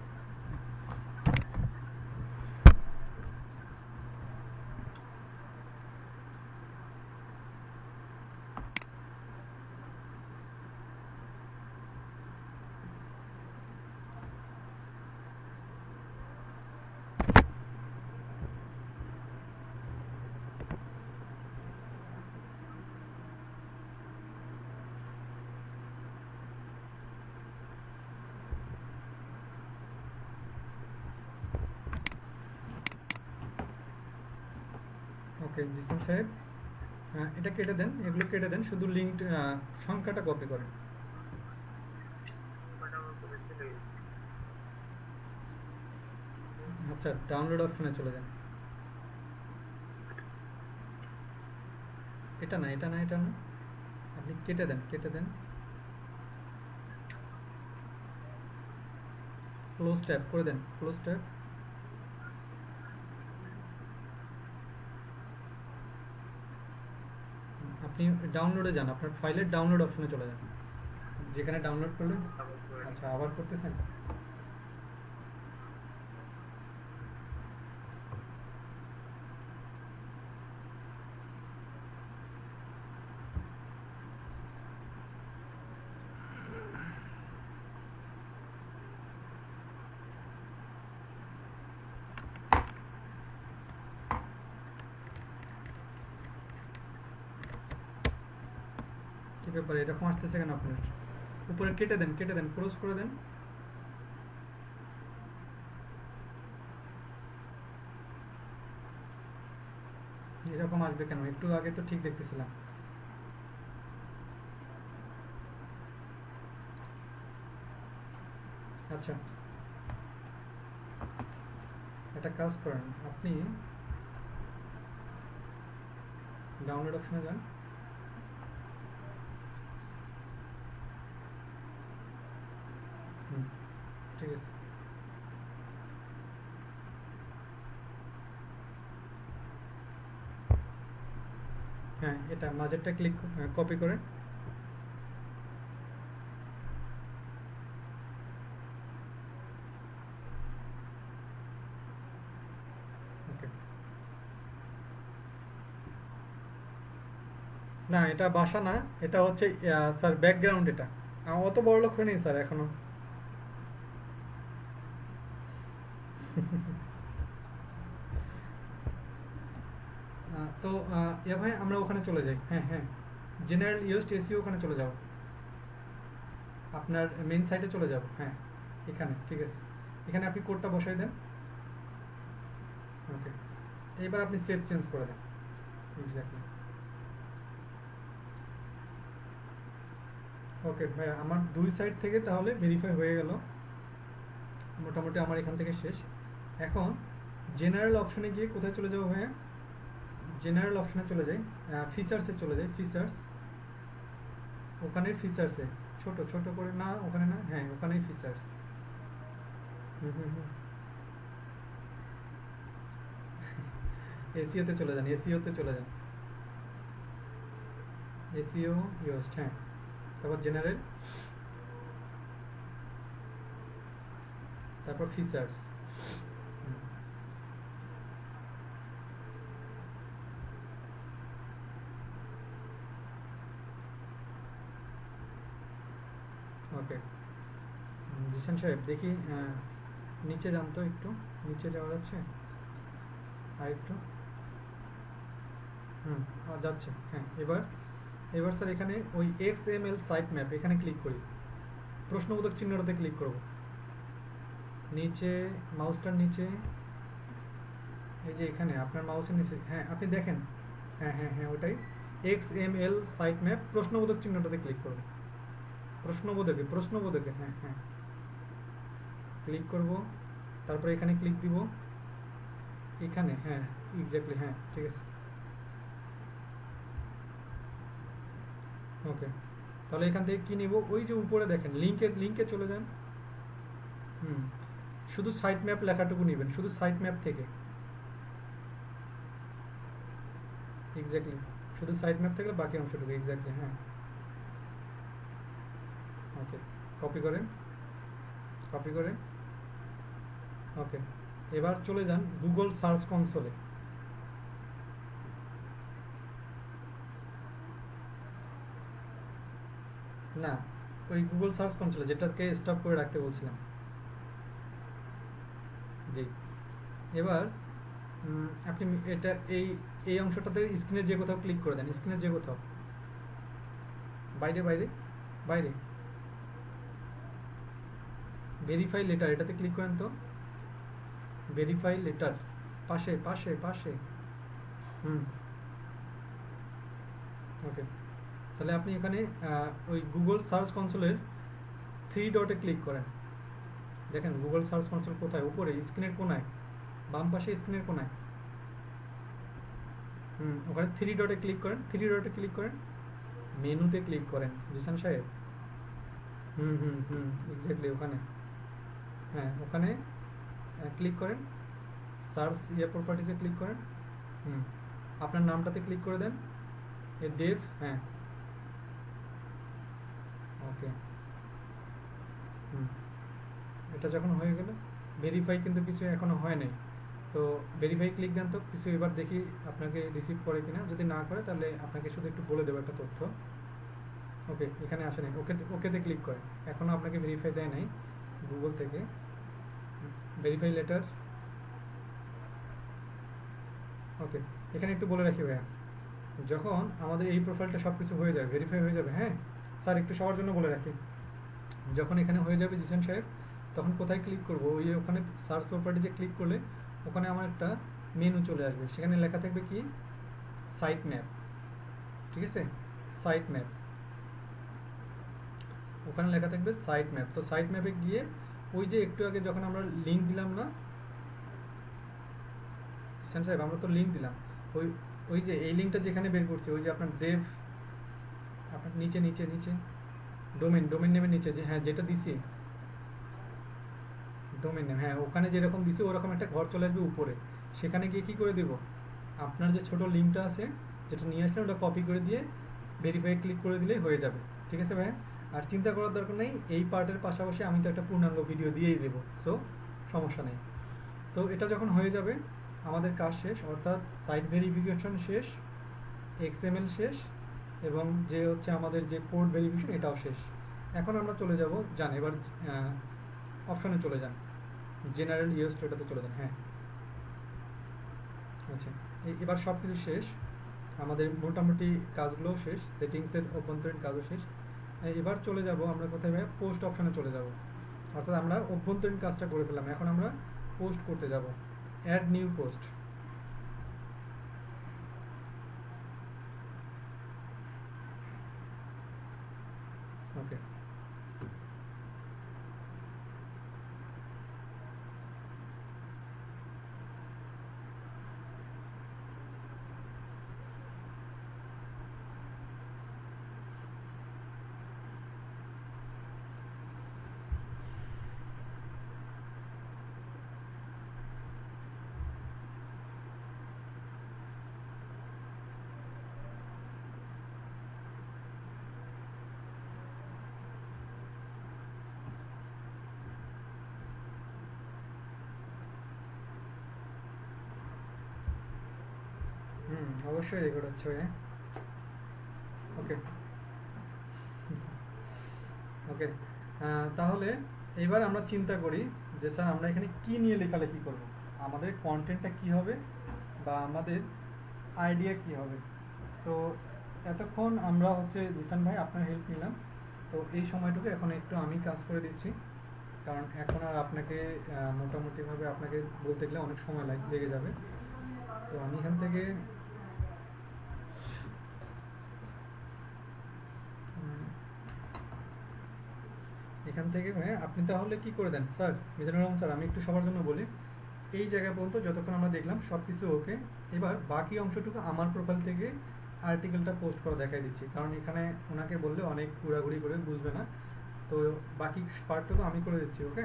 ওকে জিসান সাহেব, এটা কেটে দেন, এগুলো কেটে দেন, শুধু লিঙ্ক সংখ্যাটা কপি করেন। ওটা আমার করে চলে গেছে। আচ্ছা, ডাউনলোড অপশনে চলে যান। এটা না, এটা না, এটা না, আপনি কেটে দেন, কেটে দেন, ক্লোজ ট্যাব করে দেন, ক্লোজ ট্যাব। আপনি ডাউনলোডে যান, আপনার ফাইলের ডাউনলোড অপশনে চলে যান, যেখানে ডাউনলোড করলেন। আবার করে আচ্ছা, নিচ্ছি। আবার করতেছেন। কি ব্যাপার, এরকম আসতেছে কেন আপনার? উপরে কেটে দেন, কেটে দেন, ক্লোজ করে দেন। এরকম আসবে কেন? একটু আগে তো ঠিক দেখতেছিলাম। আচ্ছা, একটা কাজ করেন, আপনি ডাউনলোড অপশনে যান। হুম, ঠিক আছে। হ্যাঁ, এটা মাঝেরটা ক্লিক, কপি করেন। ওকে, না, এটা বাসা না, এটা হচ্ছে স্যার ব্যাকগ্রাউন্ড। এটা অত বড় লোক হয়নি স্যার এখনো। তো ইয়া ভাই আমরা ওখানে চলে যাই। হ্যাঁ হ্যাঁ, জেনারেল ইউজড এসিও ওখানে চলে যাও, আপনার মেইন সাইটে চলে যাও। হ্যাঁ এখানে ঠিক আছে, এখানে আপনি কোডটা বসাই দেন। ওকে, এবার আপনি সেভ চেঞ্জ করে দেন। এক্স্যাক্টলি। ওকে ভাই, আমার দুই সাইড থেকে তাহলে ভেরিফাই হয়ে গেল মোটামুটি, আমার এখান থেকে শেষ। এখন জেনারেল অপশনে গিয়ে কোথায় চলে যাবো ভাইয়া? জেনারেল অপশনে চলে যাই, ফিচার্সে চলে যাই, ফিচার্স। ওখানে ফিচার্সে ছোট ছোট করে না, ওখানে না, হ্যাঁ ওখানেই ফিচার্স। হুম হুম হুম, এসিওতে চলে যান, এসিওতে চলে যান, এসিও ইউজড। হ্যাঁ, তারপর জেনারেল, তারপর ফিচার্স। ওকে জিসান সাহেব, দেখি নিচে যান তো একটু, নিচে যাওয়া যাচ্ছে আর একটু। যাচ্ছে। হ্যাঁ, এবার এবার স্যার এখানে ওই XML সাইট ম্যাপ এখানে ক্লিক করি, প্রশ্নবোধক চিহ্নটাতে ক্লিক করব, নিচে মাউসটার নিচে, এই যে এখানে আপনার মাউসের নিচে, হ্যাঁ আপনি দেখেন, হ্যাঁ হ্যাঁ হ্যাঁ ওটাই XML সাইট ম্যাপ, প্রশ্নবোধক চিহ্নটাতে ক্লিক করব, প্রশ্নবোধকে, প্রশ্নবোধকে, হ্যাঁ হ্যাঁ ক্লিক করব, তারপরে এখানে ক্লিক দিব, এখানে, হ্যাঁ এক্স্যাক্টলি, হ্যাঁ ঠিক আছে। ওকে, তাহলে এখান থেকে কি নিব? ওই যে উপরে দেখেন লিঙ্কে চলে যান। হুম, শুধু সাইট ম্যাপ লেখাটুকু নেবেন, শুধু সাইট ম্যাপ থেকে, এক্স্যাক্টলি শুধু সাইট ম্যাপ থেকে বাকি অংশটুকু, এক্স্যাক্টলি হ্যাঁ। ওকে, কপি করেন, কপি করেন। ওকে, এবার চলে যান গুগল সার্চ কনসোলে। না, ওই গুগল সার্চ কনসোলে যেটাকে স্টপ করে রাখতে বলছিলাম। জি, এবার আপনি এটা এই এই অংশটাতে স্ক্রিনের যে কোথাও ক্লিক করে দেন, স্ক্রিনের যে কোথাও, বাইরে বাইরে বাইরে, ভেরিফাই লেটার এটাতে ক্লিক করেন তো, ভেরিফাই লেটার, পাশে পাশে পাশে। হুম, ওকে, তাহলে আপনি এখানে ওই গুগল সার্চ কনসোলের 3 ডটে ক্লিক করেন। দেখেন গুগল সার্চ কনসোল কোথায়? উপরে স্ক্রিনের কোনায়, বাম পাশে স্ক্রিনের কোনায়। ওখানে 3 ডটে ক্লিক করেন, 3 ডটে ক্লিক করেন, মেনুতে ক্লিক করেন জিসান সাহেব। এক্স্যাক্টলি ওখানে, হ্যাঁ ওখানে ক্লিক করেন, সার্চ প্রপার্টিসে ক্লিক করেন। আপনার নামটাতে ক্লিক করে দেন, দেব, হ্যাঁ ওকে। এটা যখন হয়ে গেল, ভেরিফাই কিন্তু কিছু এখনো হয় নাই, তো ভেরিফাই ক্লিক দেন তো কিছু, এবার দেখি আপনাকে রিসিভ করে কিনা, যদি না করে তাহলে আপনাকে শুধু একটু বলে দেবো একটা তথ্য। ওকে, এখানে আসে নাই, ওকেতে ক্লিক করে, এখনো আপনাকে ভেরিফাই দেয় নাই গুগল থেকে। Verify letter. ওকে, এখানে একটু বলে রাখি ভাইয়া, যখন আমাদের এই প্রোফাইলটা সব কিছু হয়ে যাবে, ভেরিফাই হয়ে যাবে, হ্যাঁ স্যার একটু সবার জন্য বলে রাখি, যখন এখানে হয়ে যাবে জিসান সাহেব, তখন কোথায় ক্লিক করবো? ওই ওখানে সার্চ প্রপার্টিজে ক্লিক করলে ওখানে আমার একটা মেনু চলে আসবে, সেখানে লেখা থাকবে কি? Site map. ঠিক আছে, সাইট ম্যাপ, ওখানে লেখা থাকবে সাইট ম্যাপ। তো সাইট ম্যাপে গিয়ে ওই যে একটু আগে যখন আমরা লিঙ্ক দিলাম না জিসান সাহেব, আমরা তো লিঙ্ক দিলাম, ওই ওই যে এই লিঙ্কটা যেখানে বের করছে, ওই যে আপনার দেব, আপনার নিচে নিচে নিচে ডোমেন নেমের নিচে, যে হ্যাঁ যেটা দিছি ডোমেন নেম, হ্যাঁ ওখানে যেরকম দিছি ওরকম একটা ঘর চলে আসবে উপরে, সেখানে গিয়ে কি করে দেব? আপনার যে ছোট লিঙ্কটা আছে যেটা নিয়ে আসলেন ওটা কপি করে দিয়ে ভেরিফাই ক্লিক করে দিলেই হয়ে যাবে। ঠিক আছে ভাই, আর চিন্তা করার দরকার নেই, এই পার্টের পাশাপাশি আমি তো একটা পূর্ণাঙ্গ ভিডিও দিয়েই দেবো, সো সমস্যা নেই। তো এটা যখন হয়ে যাবে আমাদের কাজ শেষ, অর্থাৎ সাইট ভেরিফিকেশন শেষ, XML শেষ, এবং যে হচ্ছে আমাদের যে পোর্ট ভেরিফিকেশন এটাও শেষ। এখন আমরা চলে যাব, যান এবার অপশনে চলে যান, জেনারেল ইউএস এটাতে চলে যান। হ্যাঁ, আচ্ছা, এবার সব কিছু শেষ, আমাদের মোটামুটি কাজগুলো শেষ, সেটিংসের অভ্যন্তরীণ কাজও শেষ। এবার চলে যাব আমরা কোথায় ভাই, পোস্ট অপশনে চলে যাব। অর্থাৎ আমরা অভ্যন্তরীণ কাজটা করে ফেললাম, এখন আমরা পোস্ট করতে যাব, অ্যাড নিউ পোস্ট। ওকে, অবশ্যই রেকর্ড হচ্ছে। হ্যাঁ, ওকে ওকে। তাহলে এবার আমরা চিন্তা করি যে স্যার আমরা এখানে কি নিয়ে লেখালেখি করব, আমাদের কন্টেন্টটা কি হবে বা আমাদের আইডিয়া কি হবে। তো এতক্ষণ আমরা হচ্ছে জিসান ভাই আপনার হেল্প নিলাম, তো এই সময়টুকু এখন একটু আমি কাজ করে দিচ্ছি, কারণ এখন আর আপনাকে মোটামুটিভাবে আপনাকে বলতে গেলে অনেক সময় লেগে যাবে। তো আমি এখান থেকে হ্যাঁ, আপনি তাহলে কি করে দেন স্যার, মিজানুর রহমান স্যার, আমি একটু সবার জন্য বলি, এই জায়গা পর্যন্ত যতক্ষণ আমরা দেখলাম সব কিছু ওকে, এবার বাকি অংশটুকু আমার প্রোফাইল থেকে আর্টিকেলটা পোস্ট করা দেখাই দিচ্ছি, কারণ এখানে ওনাকে বললে অনেক ঘোরাঘুরি করে বুঝবে না, তো বাকি পার্টটুকু আমি করে দিচ্ছি। ওকে,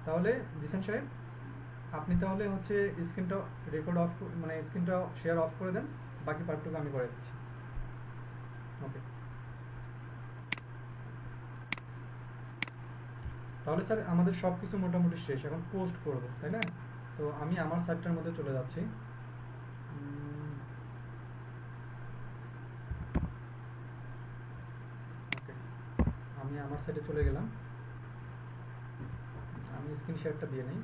তাহলে জিসান সাহেব আপনি তাহলে হচ্ছে স্ক্রিনটা রেকর্ড অফ, মানে স্ক্রিনটা শেয়ার অফ করে দেন, বাকি পার্টটুকু আমি করে দিচ্ছি। ওকে, তাহলে স্যার আমাদের সব কিছু মোটামুটি শেষ, এখন পোস্ট করব, তাই না? তো আমি আমার সাইটটার মধ্যে চলে যাচ্ছি। ওকে, আমি আমার সাইটে চলে গেলাম, আমি স্ক্রিন শেয়ারটা দিয়ে নিই।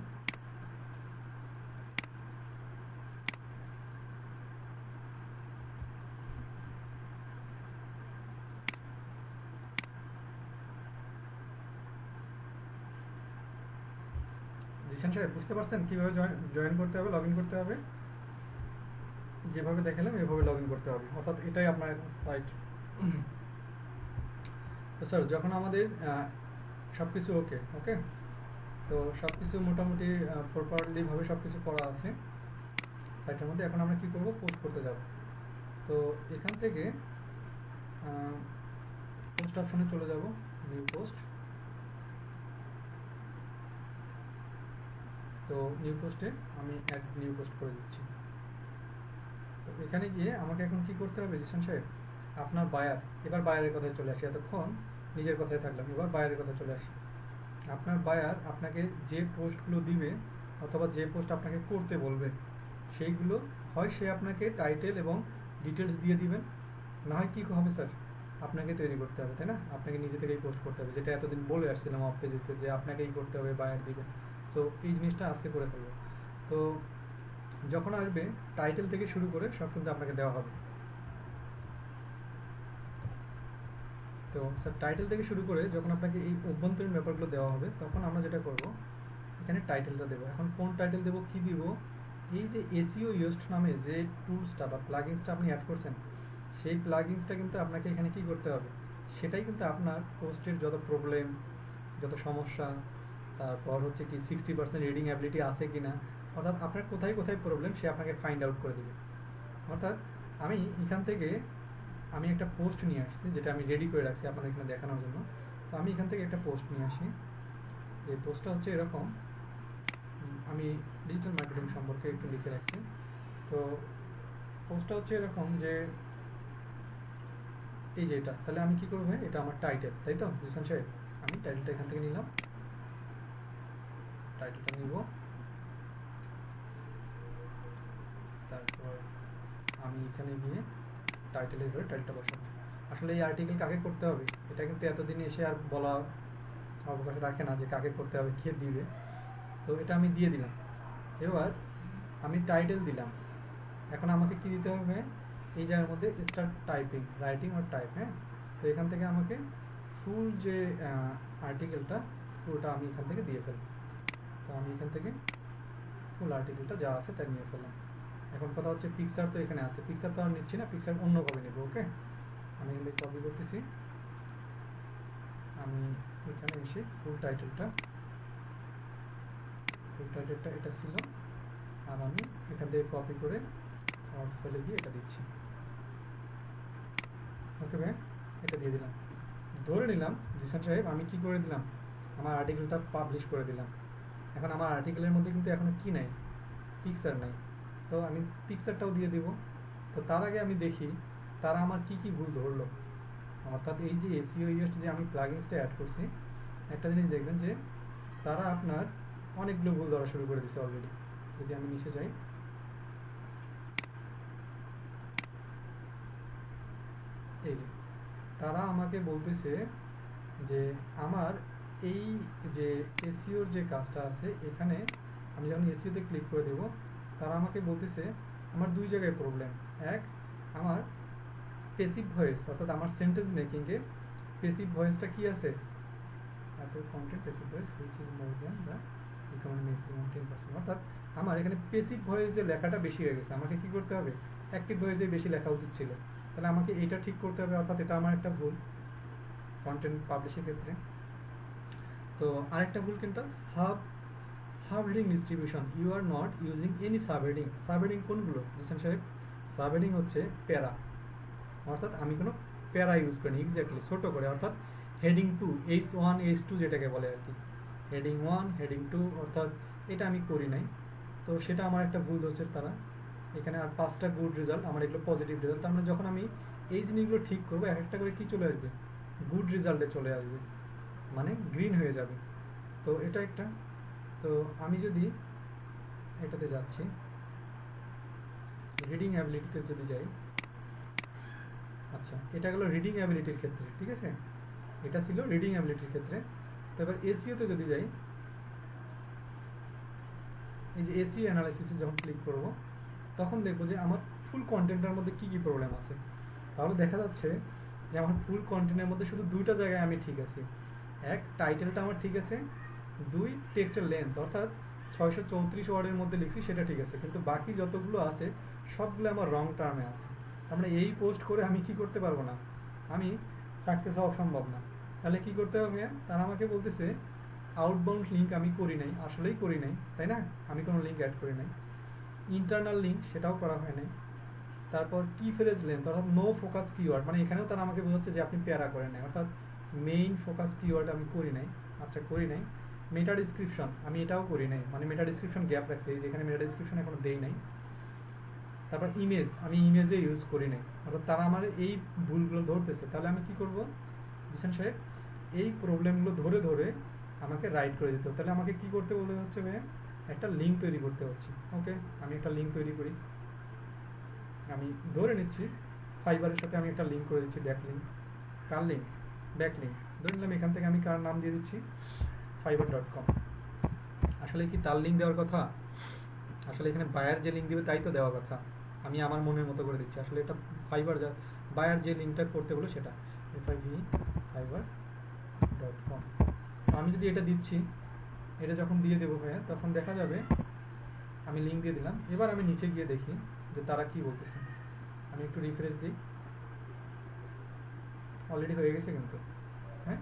জিসান সাহেব বুঝতে পারছেন কীভাবে জয়েন করতে হবে, লগ ইন করতে হবে? যেভাবে দেখালাম এভাবে লগ ইন করতে হবে, অর্থাৎ এটাই আপনার সাইট। তো স্যার যখন আমাদের সব কিছু ওকে, তো সব কিছু মোটামুটি প্রপারলিভাবে সব কিছু করা আছে সাইটের মধ্যে, এখন আমরা কি করব, পোস্ট করতে যাব। তো এখান থেকে পোস্ট অপশনে চলে যাব, নিউ পোস্ট। তো নিউ পোস্টে আমি অ্যাড নিউ পোস্ট করে দিচ্ছি। তো এখানে গিয়ে আমাকে এখন কি করতে হবে জিসান সাহেব, আপনার বায়ার, এবার বায়ারের কথায় চলে আসি, এতক্ষণ নিজের কথায় থাকলাম, এবার বায়ারের কথায় চলে আসি। আপনার বায়ার আপনাকে যে পোস্টগুলো দিবে অথবা যে পোস্ট আপনাকে করতে বলবে, সেইগুলো হয় সে আপনাকে টাইটেল এবং ডিটেলস দিয়ে দিবেন, না হয় কী হবে স্যার, আপনাকে তৈরি করতে হবে, তাই না? আপনাকে নিজে থেকেই পোস্ট করতে হবে, যেটা এতদিন বলে আসছিলাম অফ পেজেসে যে আপনাকেই করতে হবে, বায়ার দিবেন। সো এই জিনিসটা আজকে করে ফেলবো। তো যখন আসবে টাইটেল থেকে শুরু করে সব কিন্তু আপনাকে দেওয়া হবে। তো স্যার টাইটেল থেকে শুরু করে যখন আপনাকে এই অভ্যন্তরীণ ব্যাপারগুলো দেওয়া হবে, তখন আমরা যেটা করব, এখানে টাইটেলটা দেবো। এখন কোন টাইটেল দেবো, কি দিব, এই যে এসইও ইউস্ট নামে যে টুলসটা বা প্লাগইনসটা আপনি অ্যাড করছেন, সেই প্লাগইনসটা কিন্তু আপনাকে এখানে কি করতে হবে, সেটাই কিন্তু আপনার পোস্টের যত প্রবলেম, যত সমস্যা, তারপর হচ্ছে কি 60% রিডিং অ্যাবিলিটি আছে কি না, অর্থাৎ আপনার কোথায় কোথায় প্রবলেম সে আপনাকে ফাইন্ড আউট করে দেবে। অর্থাৎ আমি এখান থেকে আমি একটা পোস্ট নিয়ে আসছি, যেটা আমি রেডি করে রাখছি আপনাদের এখানে দেখানোর জন্য। তো আমি এখান থেকে একটা পোস্ট নিয়ে আসি, এই পোস্টটা হচ্ছে এরকম, আমি ডিজিটাল মার্কেটিং সম্পর্কে একটু লিখে রাখছি। তো পোস্টটা হচ্ছে এরকম যে এই যে এটা, তাহলে আমি কি করবো, এটা আমার টাইটেল, তাই তো জিসান সাহেব? আমি টাইটেলটা এখান থেকে নিলাম, টাইটেলটা নিব, তারপর আমি এখানে গিয়ে টাইটেলের ঘরে টাইটেলটা বসাবো। আসলে এই আর্টিকেল কাকে করতে হবে এটা কিন্তু এতদিন এসে আর বলা অবকাশ রাখে না যে কাকে করতে হবে, কে দিবে। তো এটা আমি দিয়ে দিলাম। এবার আমি টাইটেল দিলাম। এখন আমাকে কি দিতে হবে, এই জায়গার মধ্যে স্টার্ট টাইপিং, রাইটিং আর টাইপ। হ্যাঁ, তো এখান থেকে আমাকে ফুল যে আর্টিকেলটা পুরোটা আমি এখান থেকে দিয়ে ফেলবো। তো আমি এখান থেকে ফুল আর্টিকেলটা যা আছে তাই নিয়ে ফেললাম। এখন কথা হচ্ছে পিকচার তো এখানে আছে, পিকচার তো আর নিচ্ছি না, পিকচার অন্যভাবে নেবো। ওকে, আমি এখান থেকে কপি করতেছি, আমি এখানে এসে ফুল টাইটেলটা এটা ছিল, আর আমি এখান থেকে কপি করে আউট ফেলে দিয়ে এটা দিচ্ছি। ওকে ভাই, এটা দিয়ে দিলাম। ধরে নিলাম জিসান সাহেব আমি কি করে দিলাম, আমার আর্টিকেলটা পাবলিশ করে দিলাম। এখন আমার আর্টিকেলের মধ্যে কিন্তু এখনো কি নাই, পিকচার নাই। তো আমি পিকচারটাও দিয়ে দিব। তো তার আগে আমি দেখি তারা আমার কি কি ভুল ধরলো। অর্থাৎ এই যে এসইও ইউএসটি যে আমি প্লাগইনসটা অ্যাড করছি, একটা জিনিস দেখবেন যে তারা আপনার অনেকগুলো ভুল ধরা শুরু করে দিচ্ছে অলরেডি। যদি আমি নিচে যাই, এই যে তারা আমাকে বলতেছে যে আমার এই যে এসইওর যে কাজটা আছে এখানে আমি যখন এসইওতে ক্লিক করে দেব, তারা আমাকে বলতেছে আমার দুই জায়গায় প্রবলেম। এক, আমার পেসিভ ভয়েস অর্থাৎ আমার সেন্টেন্স মেকিংয়ে পেসিভ ভয়েসটা কি আছে, এত content passive voice which is more than the recommended maximum 10%। অর্থাৎ আমার এখানে পেসিভ ভয়েসে লেখাটা বেশি হয়ে গেছে, আমাকে কি করতে হবে, অ্যাক্টিভ ভয়েসে বেশি লেখা উচিত ছিল। তাহলে আমাকে এইটা ঠিক করতে হবে, অর্থাৎ এটা আমার একটা ভুল কন্টেন্ট পাবলিশের ক্ষেত্রে। তো আরেকটা ভুল কিন্তু subheading distribution, you are not using any subheading. Subheading কোনগুলো জিসান সাহেব, সাবহেডিং হচ্ছে প্যারা, অর্থাৎ আমি কোনো প্যারা ইউজ করিনি এক্স্যাক্টলি ছোটো করে, অর্থাৎ হেডিং 2 H1 H2 যেটাকে বলে আর কি, হেডিং 1 হেডিং 2, অর্থাৎ এটা আমি করি নাই। তো সেটা আমার একটা ভুল ধরছে তারা এখানে। আর 5টা গুড রেজাল্ট, আমার এগুলো পজিটিভ রেজাল্ট। তার মানে যখন আমি এই জিনিসগুলো ঠিক করবো এক একটা করে কি চলে আসবে, গুড রেজাল্টে চলে আসবে, মানে গ্রিন হয়ে যাবে। তো এটা একটা। তো আমি যদি এটাতে যাচ্ছি, রিডিং অ্যাবিলিটিতে যদি যাই, আচ্ছা এটা গেলো রিডিং অ্যাবিলিটির ক্ষেত্রে, ঠিক আছে, এটা ছিল রিডিং অ্যাবিলিটির ক্ষেত্রে। তো এবার এসইওতে যদি যাই, এই যে এসইও অ্যানালাইসিসে যখন ক্লিক করব তখন দেখবো যে আমার ফুল কন্টেন্টের মধ্যে কি কি প্রবলেম আছে। তাহলে দেখা যাচ্ছে যে আমার ফুল কন্টেন্টের মধ্যে শুধু দুইটা জায়গায় আমি ঠিক আছি। এক, টাইটেলটা আমার ঠিক আছে। দুই, টেক্সটের লেন্থ অর্থাৎ 634 ওয়ার্ডের মধ্যে লিখছি সেটা ঠিক আছে, কিন্তু বাকি যতগুলো আছে সবগুলো আমার রং টার্মে আছে। তার মানে এই পোস্ট করে আমি কি করতে পারবো না, আমি সাকসেস হওয়া সম্ভব না। তাহলে কি করতে হবে, তারা আমাকে বলতেছে আউটবাউন্ড লিঙ্ক আমি করি নাই, আসলেই করি নাই, তাই না, আমি কোনো লিঙ্ক অ্যাড করি নাই। ইন্টারনাল লিঙ্ক সেটাও করা হয় নাই। তারপর কি ফ্রেজ লেন্থ অর্থাৎ নো ফোকাস কিওয়ার্ড, মানে এখানেও তারা আমাকে বোঝাচ্ছে যে আপনি প্যারা করেন নাই, অর্থাৎ মেইন ফোকাস কিওয়ার্ড আমি করি নাই। আচ্ছা করি নাই। মেটা ডিসক্রিপশন আমি এটাও করি নাই, মানে মেটা ডিসক্রিপশন গ্যাপ রাখছে, এই যেখানে মেটা ডিসক্রিপশন এখনো দেই নাই। তারপর ইমেজ আমি ইমেজে ইউজ করি নাই, অর্থাৎ তারা আমার এই ভুলগুলো ধরতেছে। তাহলে আমি কি করব জিসান সাহেব, এই প্রবলেমগুলো ধরে ধরে আমাকে রাইট করে দিতে হবে। তাহলে আমাকে কি করতে বলতে হচ্ছে ভাইয়া, একটা লিঙ্ক তৈরি করতে হচ্ছে। ওকে, আমি একটা লিঙ্ক তৈরি করি। আমি ধরে নিচ্ছি ফাইবারের সাথে আমি একটা লিঙ্ক করে দিচ্ছি, ব্যাক লিঙ্ক। কার লিঙ্ক, ব্যাক লিঙ্ক। ধরে নিলাম এখান থেকে আমি কার নাম দিয়ে দিচ্ছি, fiverr.com। আসলে কি তার লিঙ্ক দেওয়ার কথা, আসলে এখানে বায়ার যে লিঙ্ক দিবে তাই তো দেওয়ার কথা, আমি আমার মনের মতো করে দিচ্ছি। আসলে এটা ফাইবার যা বায়ার যে লিঙ্কটা করতে হলো সেটা fiverr.com। আমি যদি এটা দিচ্ছি, এটা যখন দিয়ে দেবো ভাইয়া তখন দেখা যাবে আমি লিঙ্ক দিয়ে দিলাম। এবার আমি নিচে গিয়ে দেখি যে তারা কি বলতেছে। আমি একটু রিফ্রেশ দিই, অলরেডি হয়ে গেছে কিন্তু। হ্যাঁ,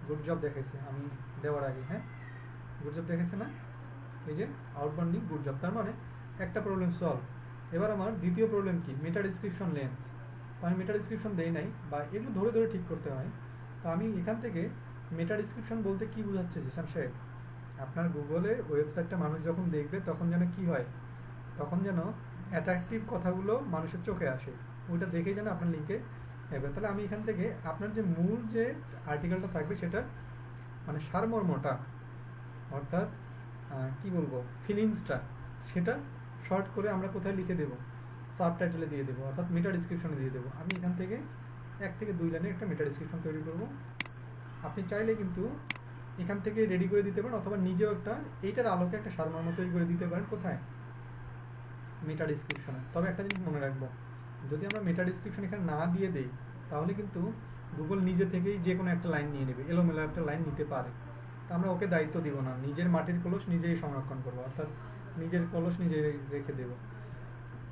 গুড জব দেখাইছে আমি দেওয়ার আগে। হ্যাঁ, গুড জব দেখাইছে না, এই যে আউটবাউন্ডিং গুড জব। তার মানে একটা প্রবলেম সলভ। এবার আমার দ্বিতীয় প্রবলেম কি, মেটা ডিসক্রিপশন লেন্থ। তো আমি মেটা ডিসক্রিপশন দেই নাই, বা এগুলো ধরে ধরে ঠিক করতে হয়। তো আমি এখান থেকে মেটা ডিসক্রিপশন বলতে কি বোঝাচ্ছে জিসান সাহেব, আপনার গুগলে ওয়েবসাইটটা মানুষ যখন দেখবে তখন যেন কি হয়, তখন যেন অ্যাট্রাকটিভ কথাগুলো মানুষের চোখে আসে, ওইটা দেখেই যেন আপনার লিঙ্কে যাবে। তাহলে আমি এখান থেকে আপনার যে মূল যে আর্টিকেলটা থাকবে সেটা মানে সারমর্মটা, অর্থাৎ কি বলবো ফিলিংসটা, সেটা শর্ট করে আমরা কোথায় লিখে দেবো, সাবটাইটেলে দিয়ে দেবো, অর্থাৎ মেটা ডিসক্রিপশনে দিয়ে দেবো। আমি এখান থেকে 1 থেকে 2 লাইনের একটা মেটা ডেসক্রিপশন তৈরি করব। আপনি চাইলে কিন্তু এখান থেকে রেডি করে দিতে পারেন, অথবা নিজেও একটা এইটার আলোকে একটা সারমর্ম তৈরি করে দিতে পারেন। কোথায়? মেটা ডিসক্রিপশনে। তবে একটা জিনিস মনে রাখবো, যদি আমরা মেটা ডিসক্রিপশন এখানে না দিয়ে দেই তাহলে কিন্তু গুগল নিজে থেকেই যে কোনো একটা লাইন নিয়ে নেবে, এলোমেলো একটা লাইন নিতে পারে। তো আমরা ওকে দায়িত্ব দিব না, নিজের মাটির কলস নিজেই সংরক্ষণ করবো, অর্থাৎ নিজের কলস নিজে রেখে দেব,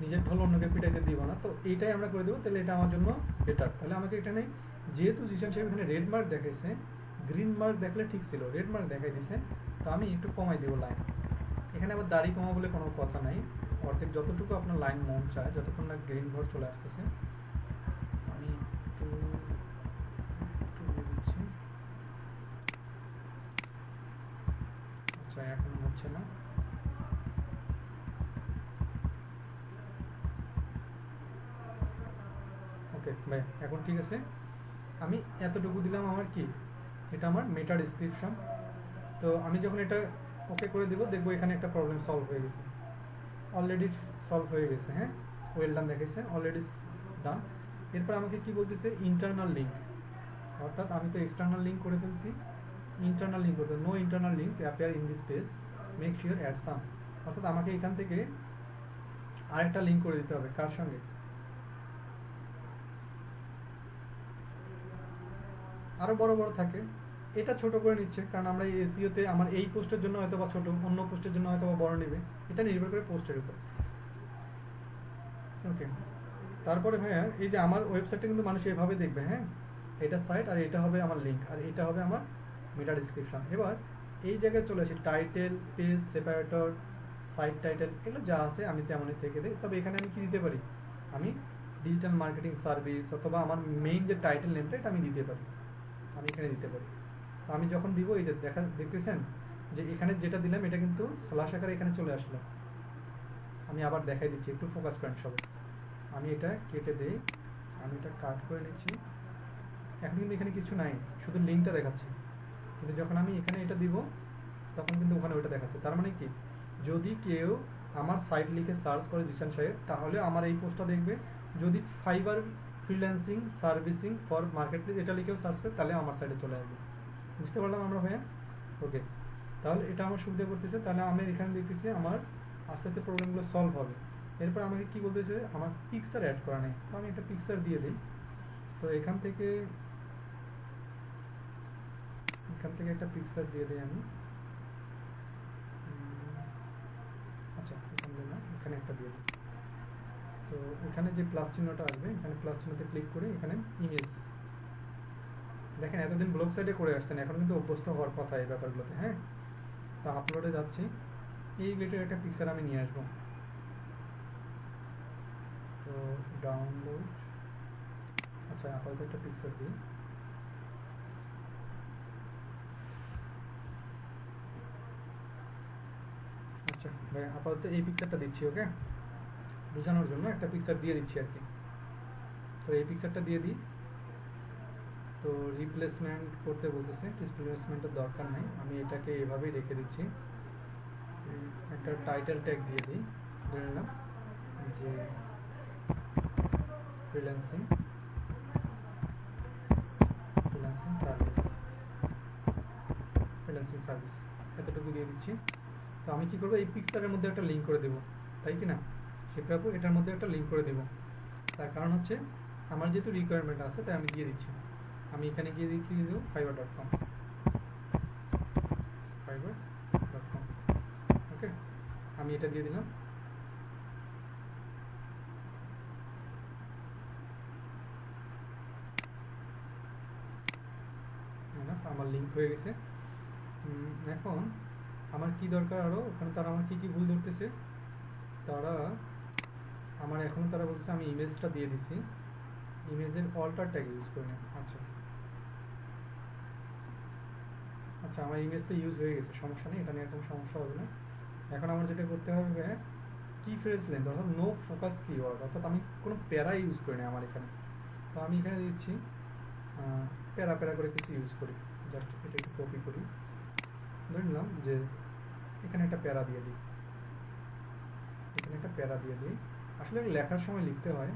নিজের ঢোল অন্যকে পিটাইতে দিব না। তো এইটাই আমরা করে দেবো, তাহলে এটা আমার জন্য বেটার। তাহলে আমাকে এখানে যেহেতু জিশান সাহেব এখানে রেড মার্ক দেখাইছে, গ্রিন মার্ক দেখলে ঠিক ছিল, রেড মার্ক দেখাই দিছে, তো আমি একটু কমাই দেবো লাইন। এখানে আবার দাড়ি কমা বলে কোনো কথা নাই, অর্ধেক যতটুকু আপনার লাইন মন চায়, যতক্ষণ না গ্রিন ঘর চলে আসতেছে। আমি একটু দিয়ে দিচ্ছি। আচ্ছা, এখন হচ্ছে না। ওকে ভাই, এখন ঠিক আছে। আমি এতটুকু দিলাম, আমার কি এটা আমার মেটা ডিসক্রিপশন। তো আমি যখন এটা ওকে করে দেবো, দেখবো এখানে একটা প্রবলেম সলভ হয়ে গেছে, অলরেডি সলভ হয়ে গেছে। হ্যাঁ, ওয়েল ডান দেখাইছে, অলরেডি ডান। এরপর আমাকে কি বলতেছে? ইন্টারনাল লিঙ্ক, অর্থাৎ আমি তো এক্সটার্নাল লিঙ্ক করে ফেলছি, ইন্টারনাল লিঙ্ক করতে, no internal links appear in this page, make sure add some. অর্থাৎ আমাকে এখান থেকে আরেকটা লিঙ্ক করে দিতে হবে। কার সঙ্গে? আরও বড় বড় থাকে, এটা ছোট করে নিচ্ছে, কারণ আমরা এই এসইওতে আমার এই পোস্টের জন্য হয়তো বা ছোট, অন্য পোস্টের জন্য হয়তো বা বড় নেবে, এটা নির্ভর করে পোস্টের উপর। ওকে, তারপরে ভাইয়া এই যে আমার ওয়েবসাইটটা কিন্তু মানুষ এভাবে দেখবে। হ্যাঁ, এটা সাইট, আর এটা হবে আমার লিঙ্ক, আর এটা হবে আমার মেটা ডিসক্রিপশন। এবার এই জায়গায় চলে আসি, title, page separator, site title, এগুলো যা আছে আমি তেমনই থেকে দিই। তবে এখানে আমি কি দিতে পারি? আমি ডিজিটাল মার্কেটিং সার্ভিস, অথবা আমার মেইন যে টাইটেল নেমটা এটা আমি দিতে পারি, আমি এখানে দিতে পারি। আমি যখন দিব, এই যে দেখতেছেন যে এখানে যেটা দিলাম এটা কিন্তু স্ল্যাশ আকারে এখানে চলে আসলো। আমি আবার দেখাই দিচ্ছি, একটু ফোকাস করেন সবাই। আমি এটা কেটে দেই, আমি এটা কাট করে নিচ্ছি। এখন কিন্তু এখানে কিছু নাই, শুধু লিঙ্কটা দেখাচ্ছে। কিন্তু যখন আমি এখানে এটা দিব, তখন কিন্তু ওখানে ওইটা দেখাচ্ছে। তার মানে কি, যদি কেউ আমার সাইট লিখে সার্চ করে জিশান সাহেব, তাহলে আমার এই পোস্টটা দেখবে। যদি fibre freelancing servicing for market place এটা লিখেও সার্চ করে, তাহলে আমার সাইটে চলে আসবে। বুঝতে পারলাম আমরা ভাইয়া? ওকে, তাহলে এটা আমার সুবিধা করতেছে। তাহলে আমি এখানে দেখতেছি আমার আস্তে আস্তে প্রবলেমগুলো সলভ হবে। এরপর আমাকে কি বলতেছে? আমার পিকচার অ্যাড করা নেই, তো আমি একটা পিকচার দিয়ে দিই। তো এখান থেকে একটা পিকচার দিয়ে দিই আমি। আচ্ছা, এখানে না, এখানে একটা দিয়ে দিই। তো এখানে যে প্লাস চিহ্নটা আসবে, এখানে প্লাস চিহ্নতে ক্লিক করে এখানে ইমেজ, দেখেন এতদিন ব্লগ সাইটে করে আসছেন, এখন কিন্তু অভ্যস্ত হওয়ার কথা এই ব্যাপারগুলোতে। হ্যাঁ, তো আপলোডে যাচ্ছি, এই রিলেটেড একটা পিকচার আমি নিয়ে আসবো। তো ডাউনলোড, আচ্ছা আপাতত একটা পিকচার দিই। আচ্ছা ভাই, আপাতত এই পিকচারটা দিচ্ছি, ওকে, বোঝানোর জন্য একটা পিকচার দিয়ে দিচ্ছি আর কি। তো এই পিকচারটা দিয়ে দিই। তো রিপ্লেসমেন্ট করতে বলতেছে, রিপ্লেসমেন্টের দরকার নেই, আমি এটাকে এভাবেই রেখে দিচ্ছি। একটা টাইটেল ট্যাগ দিয়ে দিই, ধরে নিলাম যে ফ্রিল্যান্সিং সার্ভিস, এতটুকু দিয়ে দিচ্ছি। তো আমি কি করবো? এই পিকচারের মধ্যে একটা লিঙ্ক করে দেবো, তাই কি না শিপ্রাপু? এটার মধ্যে একটা লিঙ্ক করে দেবো। তার কারণ হচ্ছে আমার যেহেতু রিকোয়ারমেন্ট আছে, তাই আমি দিয়ে দিচ্ছি। আমি এখানে গিয়ে দিয়ে কি দেবো? fiverr.com, ওকে, আমি এটা দিয়ে দিলাম। আমার লিঙ্ক হয়ে গেছে। এখন আমার কি দরকার আরও? ওখানে তারা আমার কি ভুল ধরতেছে, তারা বলতেছে আমি ইমেজটা দিয়ে দিছি, ইমেজের অল্টার ট্যাগ ইউজ করে নেন। আচ্ছা আমার ইমেজ তো ইউজ হয়ে গেছে, সমস্যা নেই, এটা নিয়ে কোনো সমস্যা হবে না। এখন আমার যেটা করতে হবে, কি ফ্রেজ লেন্থ, অর্থাৎ নো ফোকাস কিওয়ার্ড, অর্থাৎ আমি কোনো প্যারা ইউজ করি না আমার এখানে। তো আমি এখানে দিচ্ছি প্যারা করে কিছু ইউজ করি, জাস্ট এটা একটু কপি করি, ধরে নিলাম যে এখানে একটা প্যারা দিয়ে দিই, আসলে লেখার সময় লিখতে হয়।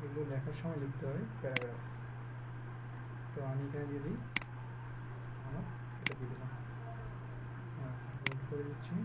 এগুলো লেখার সময় লিখতে হবে প্যারাগ্রাফ। তো আমি এখানে দিয়ে দিই আমার এটা দিয়ে দিলাম, হোল্ড করে দিচ্ছি।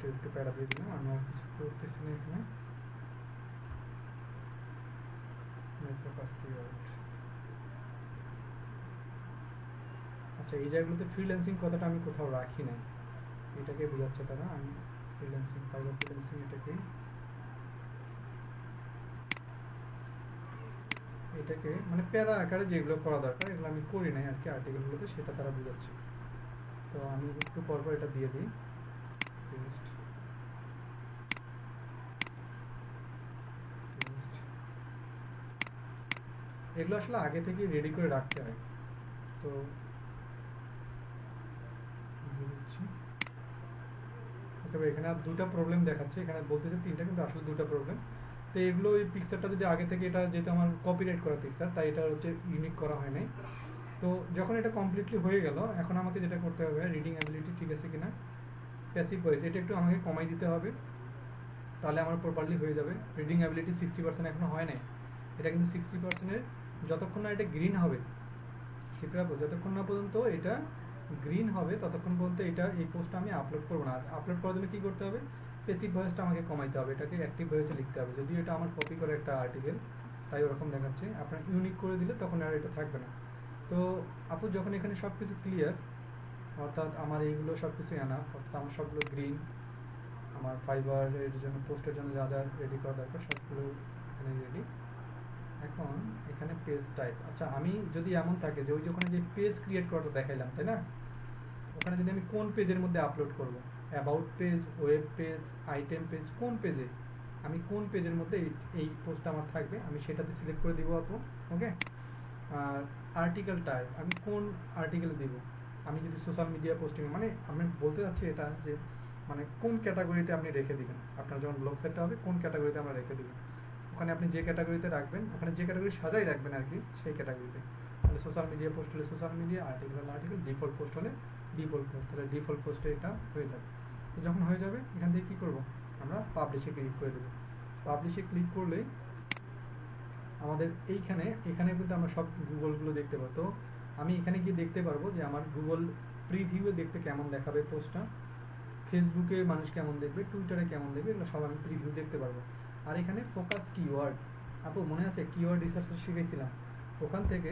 একটু প্যারা দিয়ে দিলাম, আমি আর কিছু করতেছি না এখানে। Focus keyword. আচ্ছা, এই জায়গাগুলোতে ফ্রিল্যান্সিং কথাটা আমি কোথাও রাখি নাই, এটাকে বোঝাচ্ছে তারা। আমি ফ্রিল্যান্সিং, ফাইবার ফ্রিল্যান্সিং, এটাকে মানে প্যারা আকারে যেগুলো করা দরকার এগুলো আমি করি নাই আর কি আর্টিকেলগুলোতে, সেটা তারা বোঝাচ্ছে। তো আমি একটু পরপর এটা দিয়ে দিই। এগুলো আসলে আগে থেকে রেডি করে রাখতে হয়। তো এখানে আর দুটা প্রবলেম দেখাচ্ছে, এখানে বলতেছে তিনটা কিন্তু আসলে দুটা প্রবলেম। তো এগুলো এই পিকচারটা যদি আগে থেকে, এটা যেহেতু আমার কপিরাইট করা পিকচার তাই এটা হচ্ছে ইউনিক করা হয় নাই। তো যখন এটা কমপ্লিটলি হয়ে গেল, এখন আমাকে যেটা করতে হবে, রিডিং অ্যাবিলিটি ঠিক আছে কিনা, প্যাসিভ ভয়েস এটা একটু আমাকে কমাই দিতে হবে, তাহলে আমার প্রপারলি হয়ে যাবে। রিডিং অ্যাবিলিটি 60% এখনো হয় নাই, এটা কিন্তু 60%-এর যতক্ষণ না এটা গ্রিন হবে, সেটা যতক্ষণ না পর্যন্ত এটা গ্রিন হবে ততক্ষণ পর্যন্ত এটা এই পোস্টটা আমি আপলোড করবো না। আর আপলোড করার জন্য কী করতে হবে, পেসিভ ভয়েসটা আমাকে কমাইতে হবে, এটাকে অ্যাক্টিভ ভয়েসে লিখতে হবে। যদিও এটা আমার কপি করে একটা আর্টিকেল, তাই ওরকম দেখাচ্ছে। আপনার ইউনিক করে দিলে তখন আর এটা থাকবে না। তো আপু যখন এখানে সব কিছু ক্লিয়ার, অর্থাৎ আমার এইগুলো সব কিছু আনা, অর্থাৎ আমার সবগুলো গ্রিন, আমার ফাইবারের জন্য পোস্টের জন্য যা যা রেডি করা দরকার সবগুলো এখানে রেডি। এখন এখানে পেজ টাইপ, আচ্ছা আমি যদি এমন থাকে যে ওই যে ওখানে যে পেজ ক্রিয়েট করাটা দেখাইলাম তাই না, ওখানে যদি আমি কোন পেজের মধ্যে আপলোড করব, about page, web page, item page, কোন পেজে আমি কোন পেজের মধ্যে এই পোস্টটা আমার থাকবে আমি সেটাতে সিলেক্ট করে দিব আপু। ওকে, আর আর্টিকেল টাইপ আমি কোন আর্টিকেলে দিব, আমি যদি সোশ্যাল মিডিয়া পোস্টিং, মানে আমি বলতে চাচ্ছি এটা যে মানে কোন ক্যাটাগরিতে আপনি রেখে দিবেন, আপনার যখন ব্লগ সেটটা হবে কোন ক্যাটাগরিতে আমরা রেখে দিবেন, ওখানে আপনি যে ক্যাটাগরিতে রাখবেন, ওখানে যে ক্যাটাগরি সাজাই রাখবেন আর কি সেই ক্যাটাগরিতে। তাহলে সোশ্যাল মিডিয়া পোস্ট হলে সোশ্যাল মিডিয়া, আর্টিকেল হলে আর্টিকেল, ডিফল্ট পোস্ট হলে ডিফল্ট পোস্ট, তাহলে ডিফল্ট পোস্টে এটা হয়ে যাবে। তো যখন হয়ে যাবে এখান থেকে কী করবো, আমরা পাবলিশে ক্লিক করে দেবো। পাবলিশে ক্লিক করলে আমাদের এখানে কিন্তু আমরা সব গুগলগুলো দেখতে পাবো। তো আমি এখানে গিয়ে দেখতে পারবো যে আমার গুগল প্রিভিউয়ে দেখতে কেমন দেখাবে পোস্টটা, ফেসবুকে মানুষ কেমন দেখবে, টুইটারে কেমন দেখবে, এগুলো সব আমি প্রিভিউ দেখতে পারবো। আর এখানে ফোকাস কিওয়ার্ড, আপু মনে আছে কিওয়ার্ড রিসার্চ শিখেছিলাম, ওখান থেকে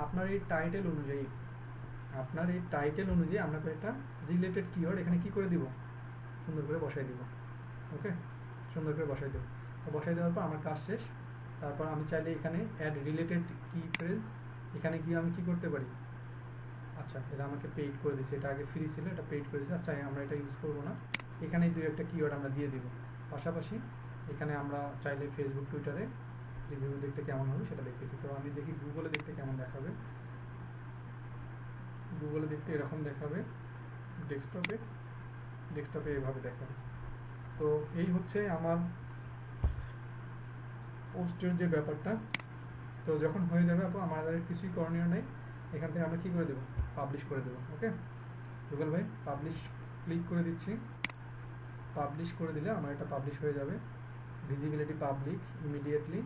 আপনার এই টাইটেল অনুযায়ী আমরা একটা রিলেটেড কিওয়ার্ড এখানে কি করে দিব, সুন্দর করে বসাই দিব। ওকে, সুন্দর করে বসাই দেবো। তো বসাই দেওয়ার পর আমার কাজ শেষ। তারপর আমি চাইলে এখানে অ্যাড রিলেটেড কি ফ্রেজ, এখানে গিয়ে আমি কি করতে পারি, আচ্ছা এটা আমাকে পেইড করে দিচ্ছে, এটা আগে ফ্রি ছিল, এটা পেইড করে দিচ্ছে, আচ্ছা আমরা এটা ইউজ করবো না। এখানে দুই একটা কিওয়ার্ড আমরা দিয়ে দিব। পাশাপাশি এখানে আমরা চাইলে ফেসবুক, টুইটারে রিভিউ দেখতে কেমন হবে সেটা দেখতেছি। তো আমি দেখি গুগলে দেখতে কেমন দেখাবে, গুগলে দেখতে এরকম দেখাবে, ডেস্কটপে এভাবে দেখাবে। তো এই হচ্ছে আমার পোস্টের যে ব্যাপারটা। তো যখন হয়ে যাবে আপু আমাদের কিছুই করণীয় নেই, এখান থেকে আমরা কী করে দেবো, পাবলিশ করে দেবো। ওকে গুগল ভাই, পাবলিশ ক্লিক করে দিচ্ছি। পাবলিশ করে দিলে আমার এটা পাবলিশ হয়ে যাবে। Visibility public, immediately,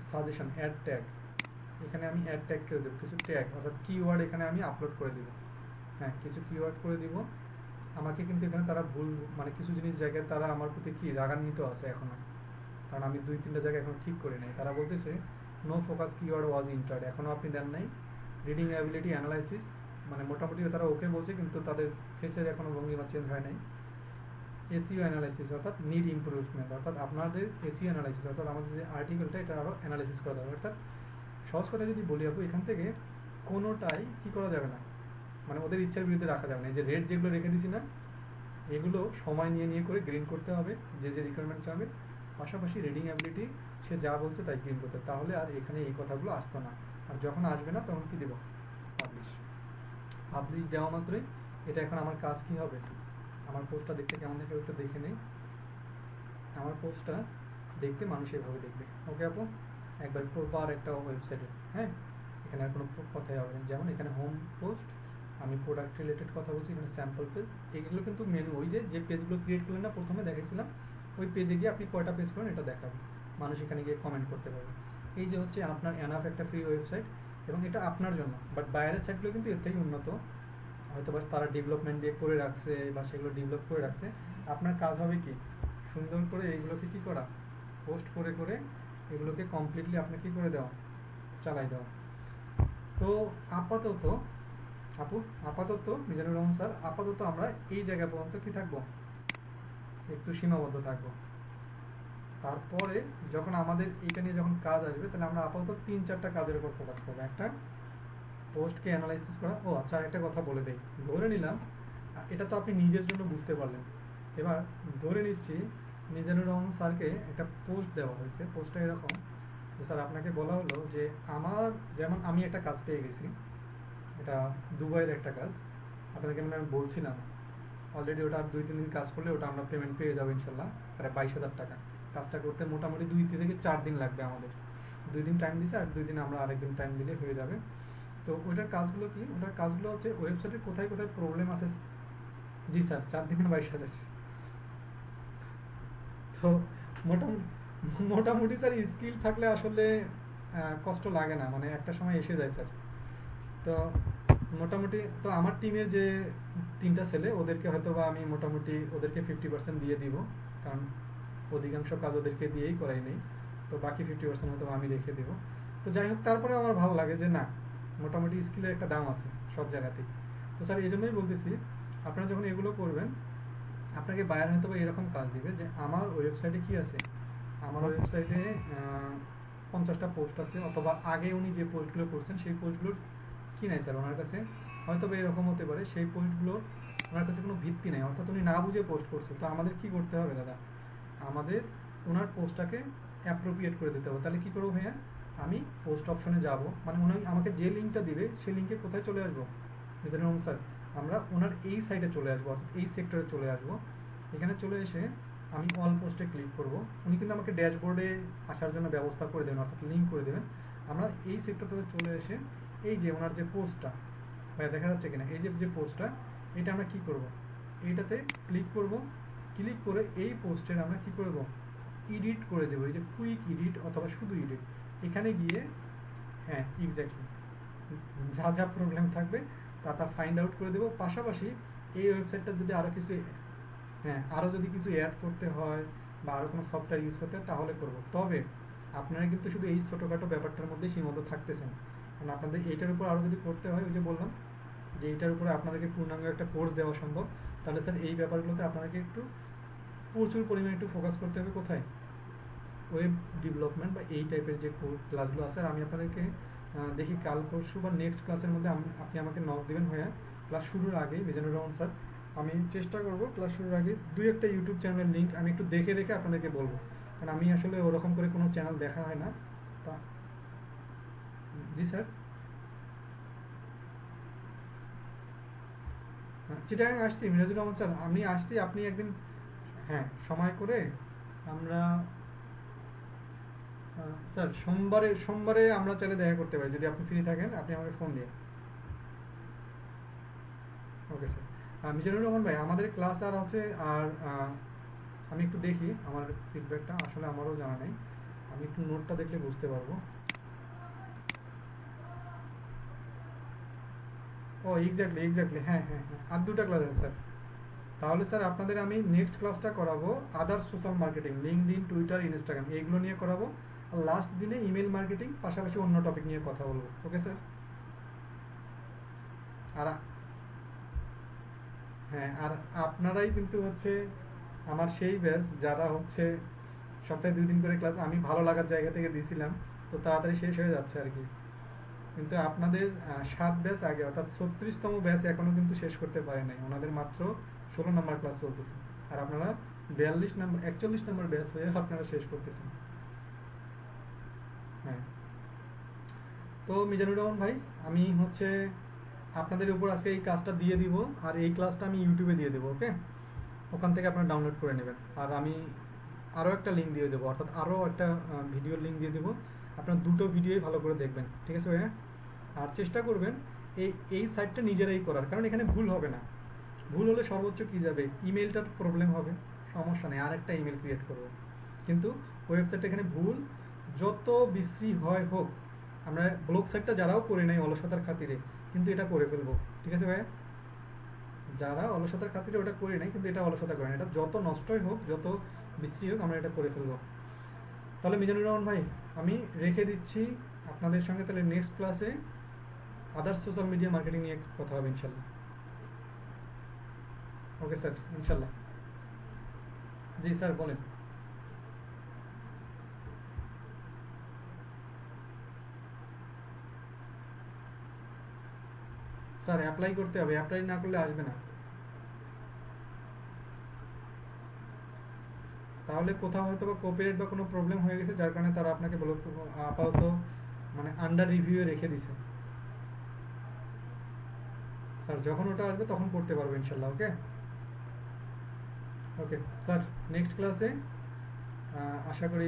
suggestion, add tag, এখানে আমি অ্যাড ট্যাগ করে দেবো, কিছু ট্যাগ অর্থাৎ কিওয়ার্ড এখানে আমি আপলোড করে দেবো। হ্যাঁ, কিছু কিওয়ার্ড করে দিব। আমাকে কিন্তু এখানে তারা ভুল, মানে কিছু জিনিস জায়গায় তারা আমার প্রতি কি রাগান্বিত আছে এখনও, কারণ আমি 2-3টা জায়গায় এখন ঠিক করে নাই। তারা বলতেছে নো ফোকাস কিওয়ার্ড ওয়াজ ইন্টার্ড, এখনও আপনি দেন নাই। রিডিং অ্যাবিলিটি অ্যানালাইসিস, মানে মোটামুটি তারা ওকে বলছে কিন্তু তাদের ফেসের এখনও ভঙ্গিমা চেঞ্জ হয় নাই। এসইও অ্যানালাইসিস অর্থাৎ নিড ইমপ্রুভমেন্ট, অর্থাৎ আপনাদের এসইও অ্যানালাইসিস অর্থাৎ আমাদের যে আর্টিকেলটা এটা আরও অ্যানালাইসিস করা দরকার। অর্থাৎ সহজ কথা যদি বলি আপু, এখান থেকে কোনোটাই কী করা যাবে না, মানে ওদের ইচ্ছার বিরুদ্ধে রাখা যাবে না। এই যে রেড যেগুলো রেখে দিছি না, এগুলো সময় নিয়ে করে গ্রিন করতে হবে যে রিকোয়ারমেন্ট চাবে। পাশাপাশি রিডিং অ্যাবিলিটি সে যা বলছে তাই গ্রিন করতে, তাহলে আর এখানে এই কথাগুলো আসতো না। আর যখন আসবে না তখন কি দেবো, পাবলিশ দেওয়া মাত্রই এটা এখন আমার কাজ কি হবে, আমার পোস্টটা দেখতে কেমন দেখে একটু দেখে নেই। আমার পোস্টটা দেখতে মানুষ এভাবে দেখবে। ওকে আপু, একবার প্রপার একটা ওয়েবসাইটে, হ্যাঁ, এখানে আর কোনো কথাই হবে না। যেমন এখানে হোম পোস্ট, আমি প্রোডাক্ট রিলেটেড কথা বলছি, এখানে স্যাম্পল পেজ, এগুলো কিন্তু মেনু ওই যে পেজগুলো ক্রিয়েট করলেন না প্রথমে দেখাইছিলাম, ওই পেজে গিয়ে আপনি কয়টা পেজ করেন এটা দেখাবে, মানুষ এখানে গিয়ে কমেন্ট করতে পারবে। এই যে হচ্ছে আপনার এনাফ একটা ফ্রি ওয়েবসাইট, এবং এটা আপনার জন্য। বাট বাইরের সাইটগুলো কিন্তু এর থেকে উন্নত, হয়তো বা তারা ডেভেলপমেন্ট দিয়ে করে রাখছে বা সেগুলো ডেভেলপ করে রাখছে। আপনার কাজ হবে কি, সুন্দর করে এইগুলোকে কি করা, পোস্ট করে করে এগুলোকে কমপ্লিটলি আপনি কি করে দেওয়া, চালাই দেওয়া। তো আপাতত মিজানুর রহমান স্যার, আপাতত আমরা এই জায়গা পর্যন্ত কি থাকবো, একটু সীমাবদ্ধ থাকবো। তারপরে যখন আমাদের এটা নিয়ে যখন কাজ আসবে, তাহলে আমরা আপাতত 3-4টা কাজের উপর ফোকাস করবো। একটা, পোস্টকে অ্যানালাইসিস করা। ও আচ্ছা, একটা কথা বলে দেই, ধরে নিলাম এটা তো আপনি নিজের জন্য বুঝতে পারলেন। এবার ধরে নিচ্ছি মিজানুর রহমান স্যারকে একটা পোস্ট দেওয়া হয়েছে। পোস্টটা এরকম যে, স্যার আপনাকে বলা হলো যে আমার, যেমন আমি একটা কাজ পেয়ে গেছি, এটা দুবাইয়ের একটা কাজ, আপনাদেরকে আমি বলছিলাম অলরেডি, ওটা 2-3 দিন কাজ করলে ওটা আমরা পেমেন্ট পেয়ে যাবো ইনশাল্লাহ, প্রায় 22,000 টাকা। কাজটা করতে মোটামুটি 2 থেকে 4 দিন লাগবে আমাদের। 2 দিন টাইম দিছে, আর 2 দিন আমরা আরেকদিন টাইম দিলে হয়ে যাবে। তো ওইটার কাজগুলো কি, ওটার কাজগুলো হচ্ছে ওয়েবসাইটে কোথায় কোথায় প্রবলেম আছে। জি স্যার, 4 দিনে 22,000। তো মোটামুটি মোটামুটি স্যার স্কিল থাকলে আসলে কষ্ট লাগে না, মানে একটা সময় এসে যায় স্যার। তো মোটামুটি তো আমার টিমের যে 3টা ছেলে, ওদেরকে হয়তো বা আমি মোটামুটি ওদেরকে 50% দিয়ে দিব, কারণ অধিকাংশ কাজ ওদেরকে দিয়েই করাই নেই। তো বাকি 50% হয়তো আমি রেখে দিব। তো যাই হোক, তারপরে আমার ভালো লাগে যে না, মোটামুটি স্কিলের একটা দাম আছে সব জায়গাতেই। তো স্যার এই জন্যই বলতেছি, আপনারা যখন এগুলো করবেন, আপনাকে বায়ার হয়তো বা এরকম কাজ দিবে যে আমার ওয়েবসাইটে কি আছে, আমার ওয়েবসাইটে 50টা পোস্ট আছে, অথবা আগে উনি যে পোস্টগুলো করছেন সেই পোস্টগুলোর কি নাই স্যার ওনার কাছে, হয়তো বা এরকম হতে পারে সেই পোস্টগুলোর ওনার কাছে কোনো ভিত্তি নেই, অর্থাৎ উনি না বুঝে পোস্ট করছে। তো আমাদের কি করতে হবে দাদা, আমাদের ওনার পোস্টটাকে অ্যাপ্রোপ্রিয়েট করে দিতে হবে। তাহলে কি করবো ভাইয়া, আমি পোস্ট অপশনে যাব, মানে উনি আমাকে যে লিঙ্কটা দিবে সেই লিঙ্কে কোথায় চলে আসবো মিজানুর স্যার, আমরা ওনার এই সাইটে চলে আসবো, অর্থাৎ এই সেক্টরে চলে আসবো। এখানে চলে এসে আমি অল পোস্টে ক্লিক করব। উনি কিন্তু আমাকে ড্যাশবোর্ডে আসার জন্য ব্যবস্থা করে দেবেন, অর্থাৎ লিঙ্ক করে দেবেন। আমরা এই সেক্টরটাতে চলে এসে এই যে ওনার যে পোস্টটা, ভাইয়া দেখা যাচ্ছে কিনা, এই যে পোস্টটা, এটা আমরা কি করব, এইটাতে ক্লিক করব। ক্লিক করে এই পোস্টের আমরা কি করব, এডিট করে দেবো, এই যে কুইক এডিট অথবা শুধু এডিট, এখানে গিয়ে, হ্যাঁ এক্স্যাক্টলি, যা যা প্রবলেম থাকবে তা ফাইন্ড আউট করে দেবো। পাশাপাশি এই ওয়েবসাইটটা যদি আরও কিছু, হ্যাঁ আরও যদি কিছু অ্যাড করতে হয় বা আরও কোনো সফটওয়্যার ইউজ করতে হয় তাহলে করব। তবে আপনারা কিন্তু শুধু এই ছোটোখাটো ব্যাপারটার মধ্যেই সীমাবদ্ধ থাকতেছেন, কারণ আপনাদের এইটার উপর আরও যদি করতে হয়, ওই যে বললাম যে এইটার উপরে আপনাদেরকে পূর্ণাঙ্গ একটা কোর্স দেওয়া সম্ভব, তাহলে স্যার এই ব্যাপারগুলোতে আপনাদেরকে একটু প্রচুর পরিমাণে একটু ফোকাস করতে হবে। কোথায়, ওয়েব ডেভেলপমেন্ট বা এই টাইপের যে ক্লাসগুলো আছে। আর আমি আপনাদেরকে দেখি কাল পরশু বা নেক্সট ক্লাসের মধ্যে আপনি আমাকে নক দেবেন হয়ে ক্লাস শুরুর আগে, মিজানুর রহমান স্যার, আমি চেষ্টা করব ক্লাস শুরুর আগে 2-একটা ইউটিউব চ্যানেলের লিঙ্ক আমি একটু দেখে রেখে আপনাদেরকে বলবো, কারণ আমি আসলে ওরকম করে কোনো চ্যানেল দেখা হয় না। তা জি স্যার, চিটাগাং আসছি মিরাজুর রহমান স্যার, আমি আসছি, আপনি একদিন হ্যাঁ সময় করে আমরা স্যার সোমবারে আমরা চাইলে দেখা করতে পারি, যদি আপনি ফ্রি থাকেন আপনি আমাকে ফোন দিয়ে। Okay sir. মিজানুর রহমান ভাই, আমাদের ক্লাস আর আছে, আর আমি একটু দেখি আমার ফিডব্যাকটা, আসলে আমারও জানা নেই, আমি একটু নোটটা দেখলে বুঝতে পারবো। ও এক্স্যাক্টলি, হ্যাঁ হ্যাঁ হ্যাঁ, আর 2টা ক্লাস আছে স্যার। তাহলে স্যার আপনাদের আমি নেক্সট ক্লাসটা করাবো আদার social marketing, LinkedIn, Twitter, Instagram, এইগুলো নিয়ে করাবো। আর লাস্ট দিনে ইমেল মার্কেটিং, পাশাপাশি অন্য টপিক নিয়ে কথা বলবো। Okay sir. আর হ্যাঁ, আর আপনারাই কিন্তু হচ্ছে আমার সেই ব্যাচ যারা হচ্ছে সপ্তাহে 2 দিন করে ক্লাস আমি ভালো লাগার জায়গা থেকে দিয়েছিলাম, তো তাড়াতাড়ি শেষ হয়ে যাচ্ছে আর কি। কিন্তু আপনাদের 7 ব্যাচ আগে, অর্থাৎ 36তম ব্যাচ এখনো কিন্তু শেষ করতে পারে নাই, ওনাদের মাত্র 16 নম্বর ক্লাস চলতেছে, আর আপনারা 41 নম্বর ব্যাচ হয়ে আপনারা শেষ করতেছেন। হ্যাঁ, তো মিজানুর রহমান ভাই, আমি হচ্ছে আপনাদের উপর আজকে এই কাজটা দিয়ে দিব, আর এই ক্লাসটা আমি ইউটিউবে দিয়ে দেবো। ওকে, ওখান থেকে আপনারা ডাউনলোড করে নেবেন। আর আমি আরও একটা লিঙ্ক দিয়ে দেবো, অর্থাৎ আরও একটা ভিডিওর লিঙ্ক দিয়ে দেবো। আপনার দুটো ভিডিওই ভালো করে দেখবেন, ঠিক আছে ভাইয়া? আর চেষ্টা করবেন এই সাইটটা নিজেরাই করার, কারণ এখানে ভুল হবে না। ভুল হলে সর্বোচ্চ কী যাবে, ইমেলটার প্রবলেম হবে, সমস্যা নেই, আরেকটা ইমেল ক্রিয়েট করবো। কিন্তু ওয়েবসাইটটা এখানে ভুল যত বিশ্রী হয় হোক, আমরা ব্লগ সাইটটা যারাও করি নাই অলসতার খাতিরে, কিন্তু এটা করে ফেলবো, ঠিক আছে ভাইয়া? যারা অলসতার খাতিরে ওটা করি নাই, কিন্তু এটা অলসতা করে না, এটা যত নষ্টই হোক, যত বিশ্রী হোক, আমরা এটা করে ফেলবো। তাহলে মিজানুর রহমান ভাই, আমি রেখে দিচ্ছি আপনাদের সঙ্গে। তাহলে নেক্সট ক্লাসে আদার্স সোশ্যাল মিডিয়া মার্কেটিং নিয়ে কথা হবে ইনশাল্লাহ। ওকে স্যার, ইনশাল্লাহ। জি স্যার, বলেন। স্যার অ্যাপ্লাই করতে হবে, অ্যাপ্লাই না করলে আসবে না। তাহলে কোথাও হয়তো বা কপিরাইট বা কোনো প্রবলেম হয়ে গেছে, যার কারণে তারা আপনাকে ব্লক আপাতত মানে আন্ডার রিভিউ রেখে দিছে। স্যার যখন ওটা আসবে তখন করতে পারবো ইনশাল্লাহ। ওকে ওকে স্যার, নেক্সট ক্লাসে আশা করি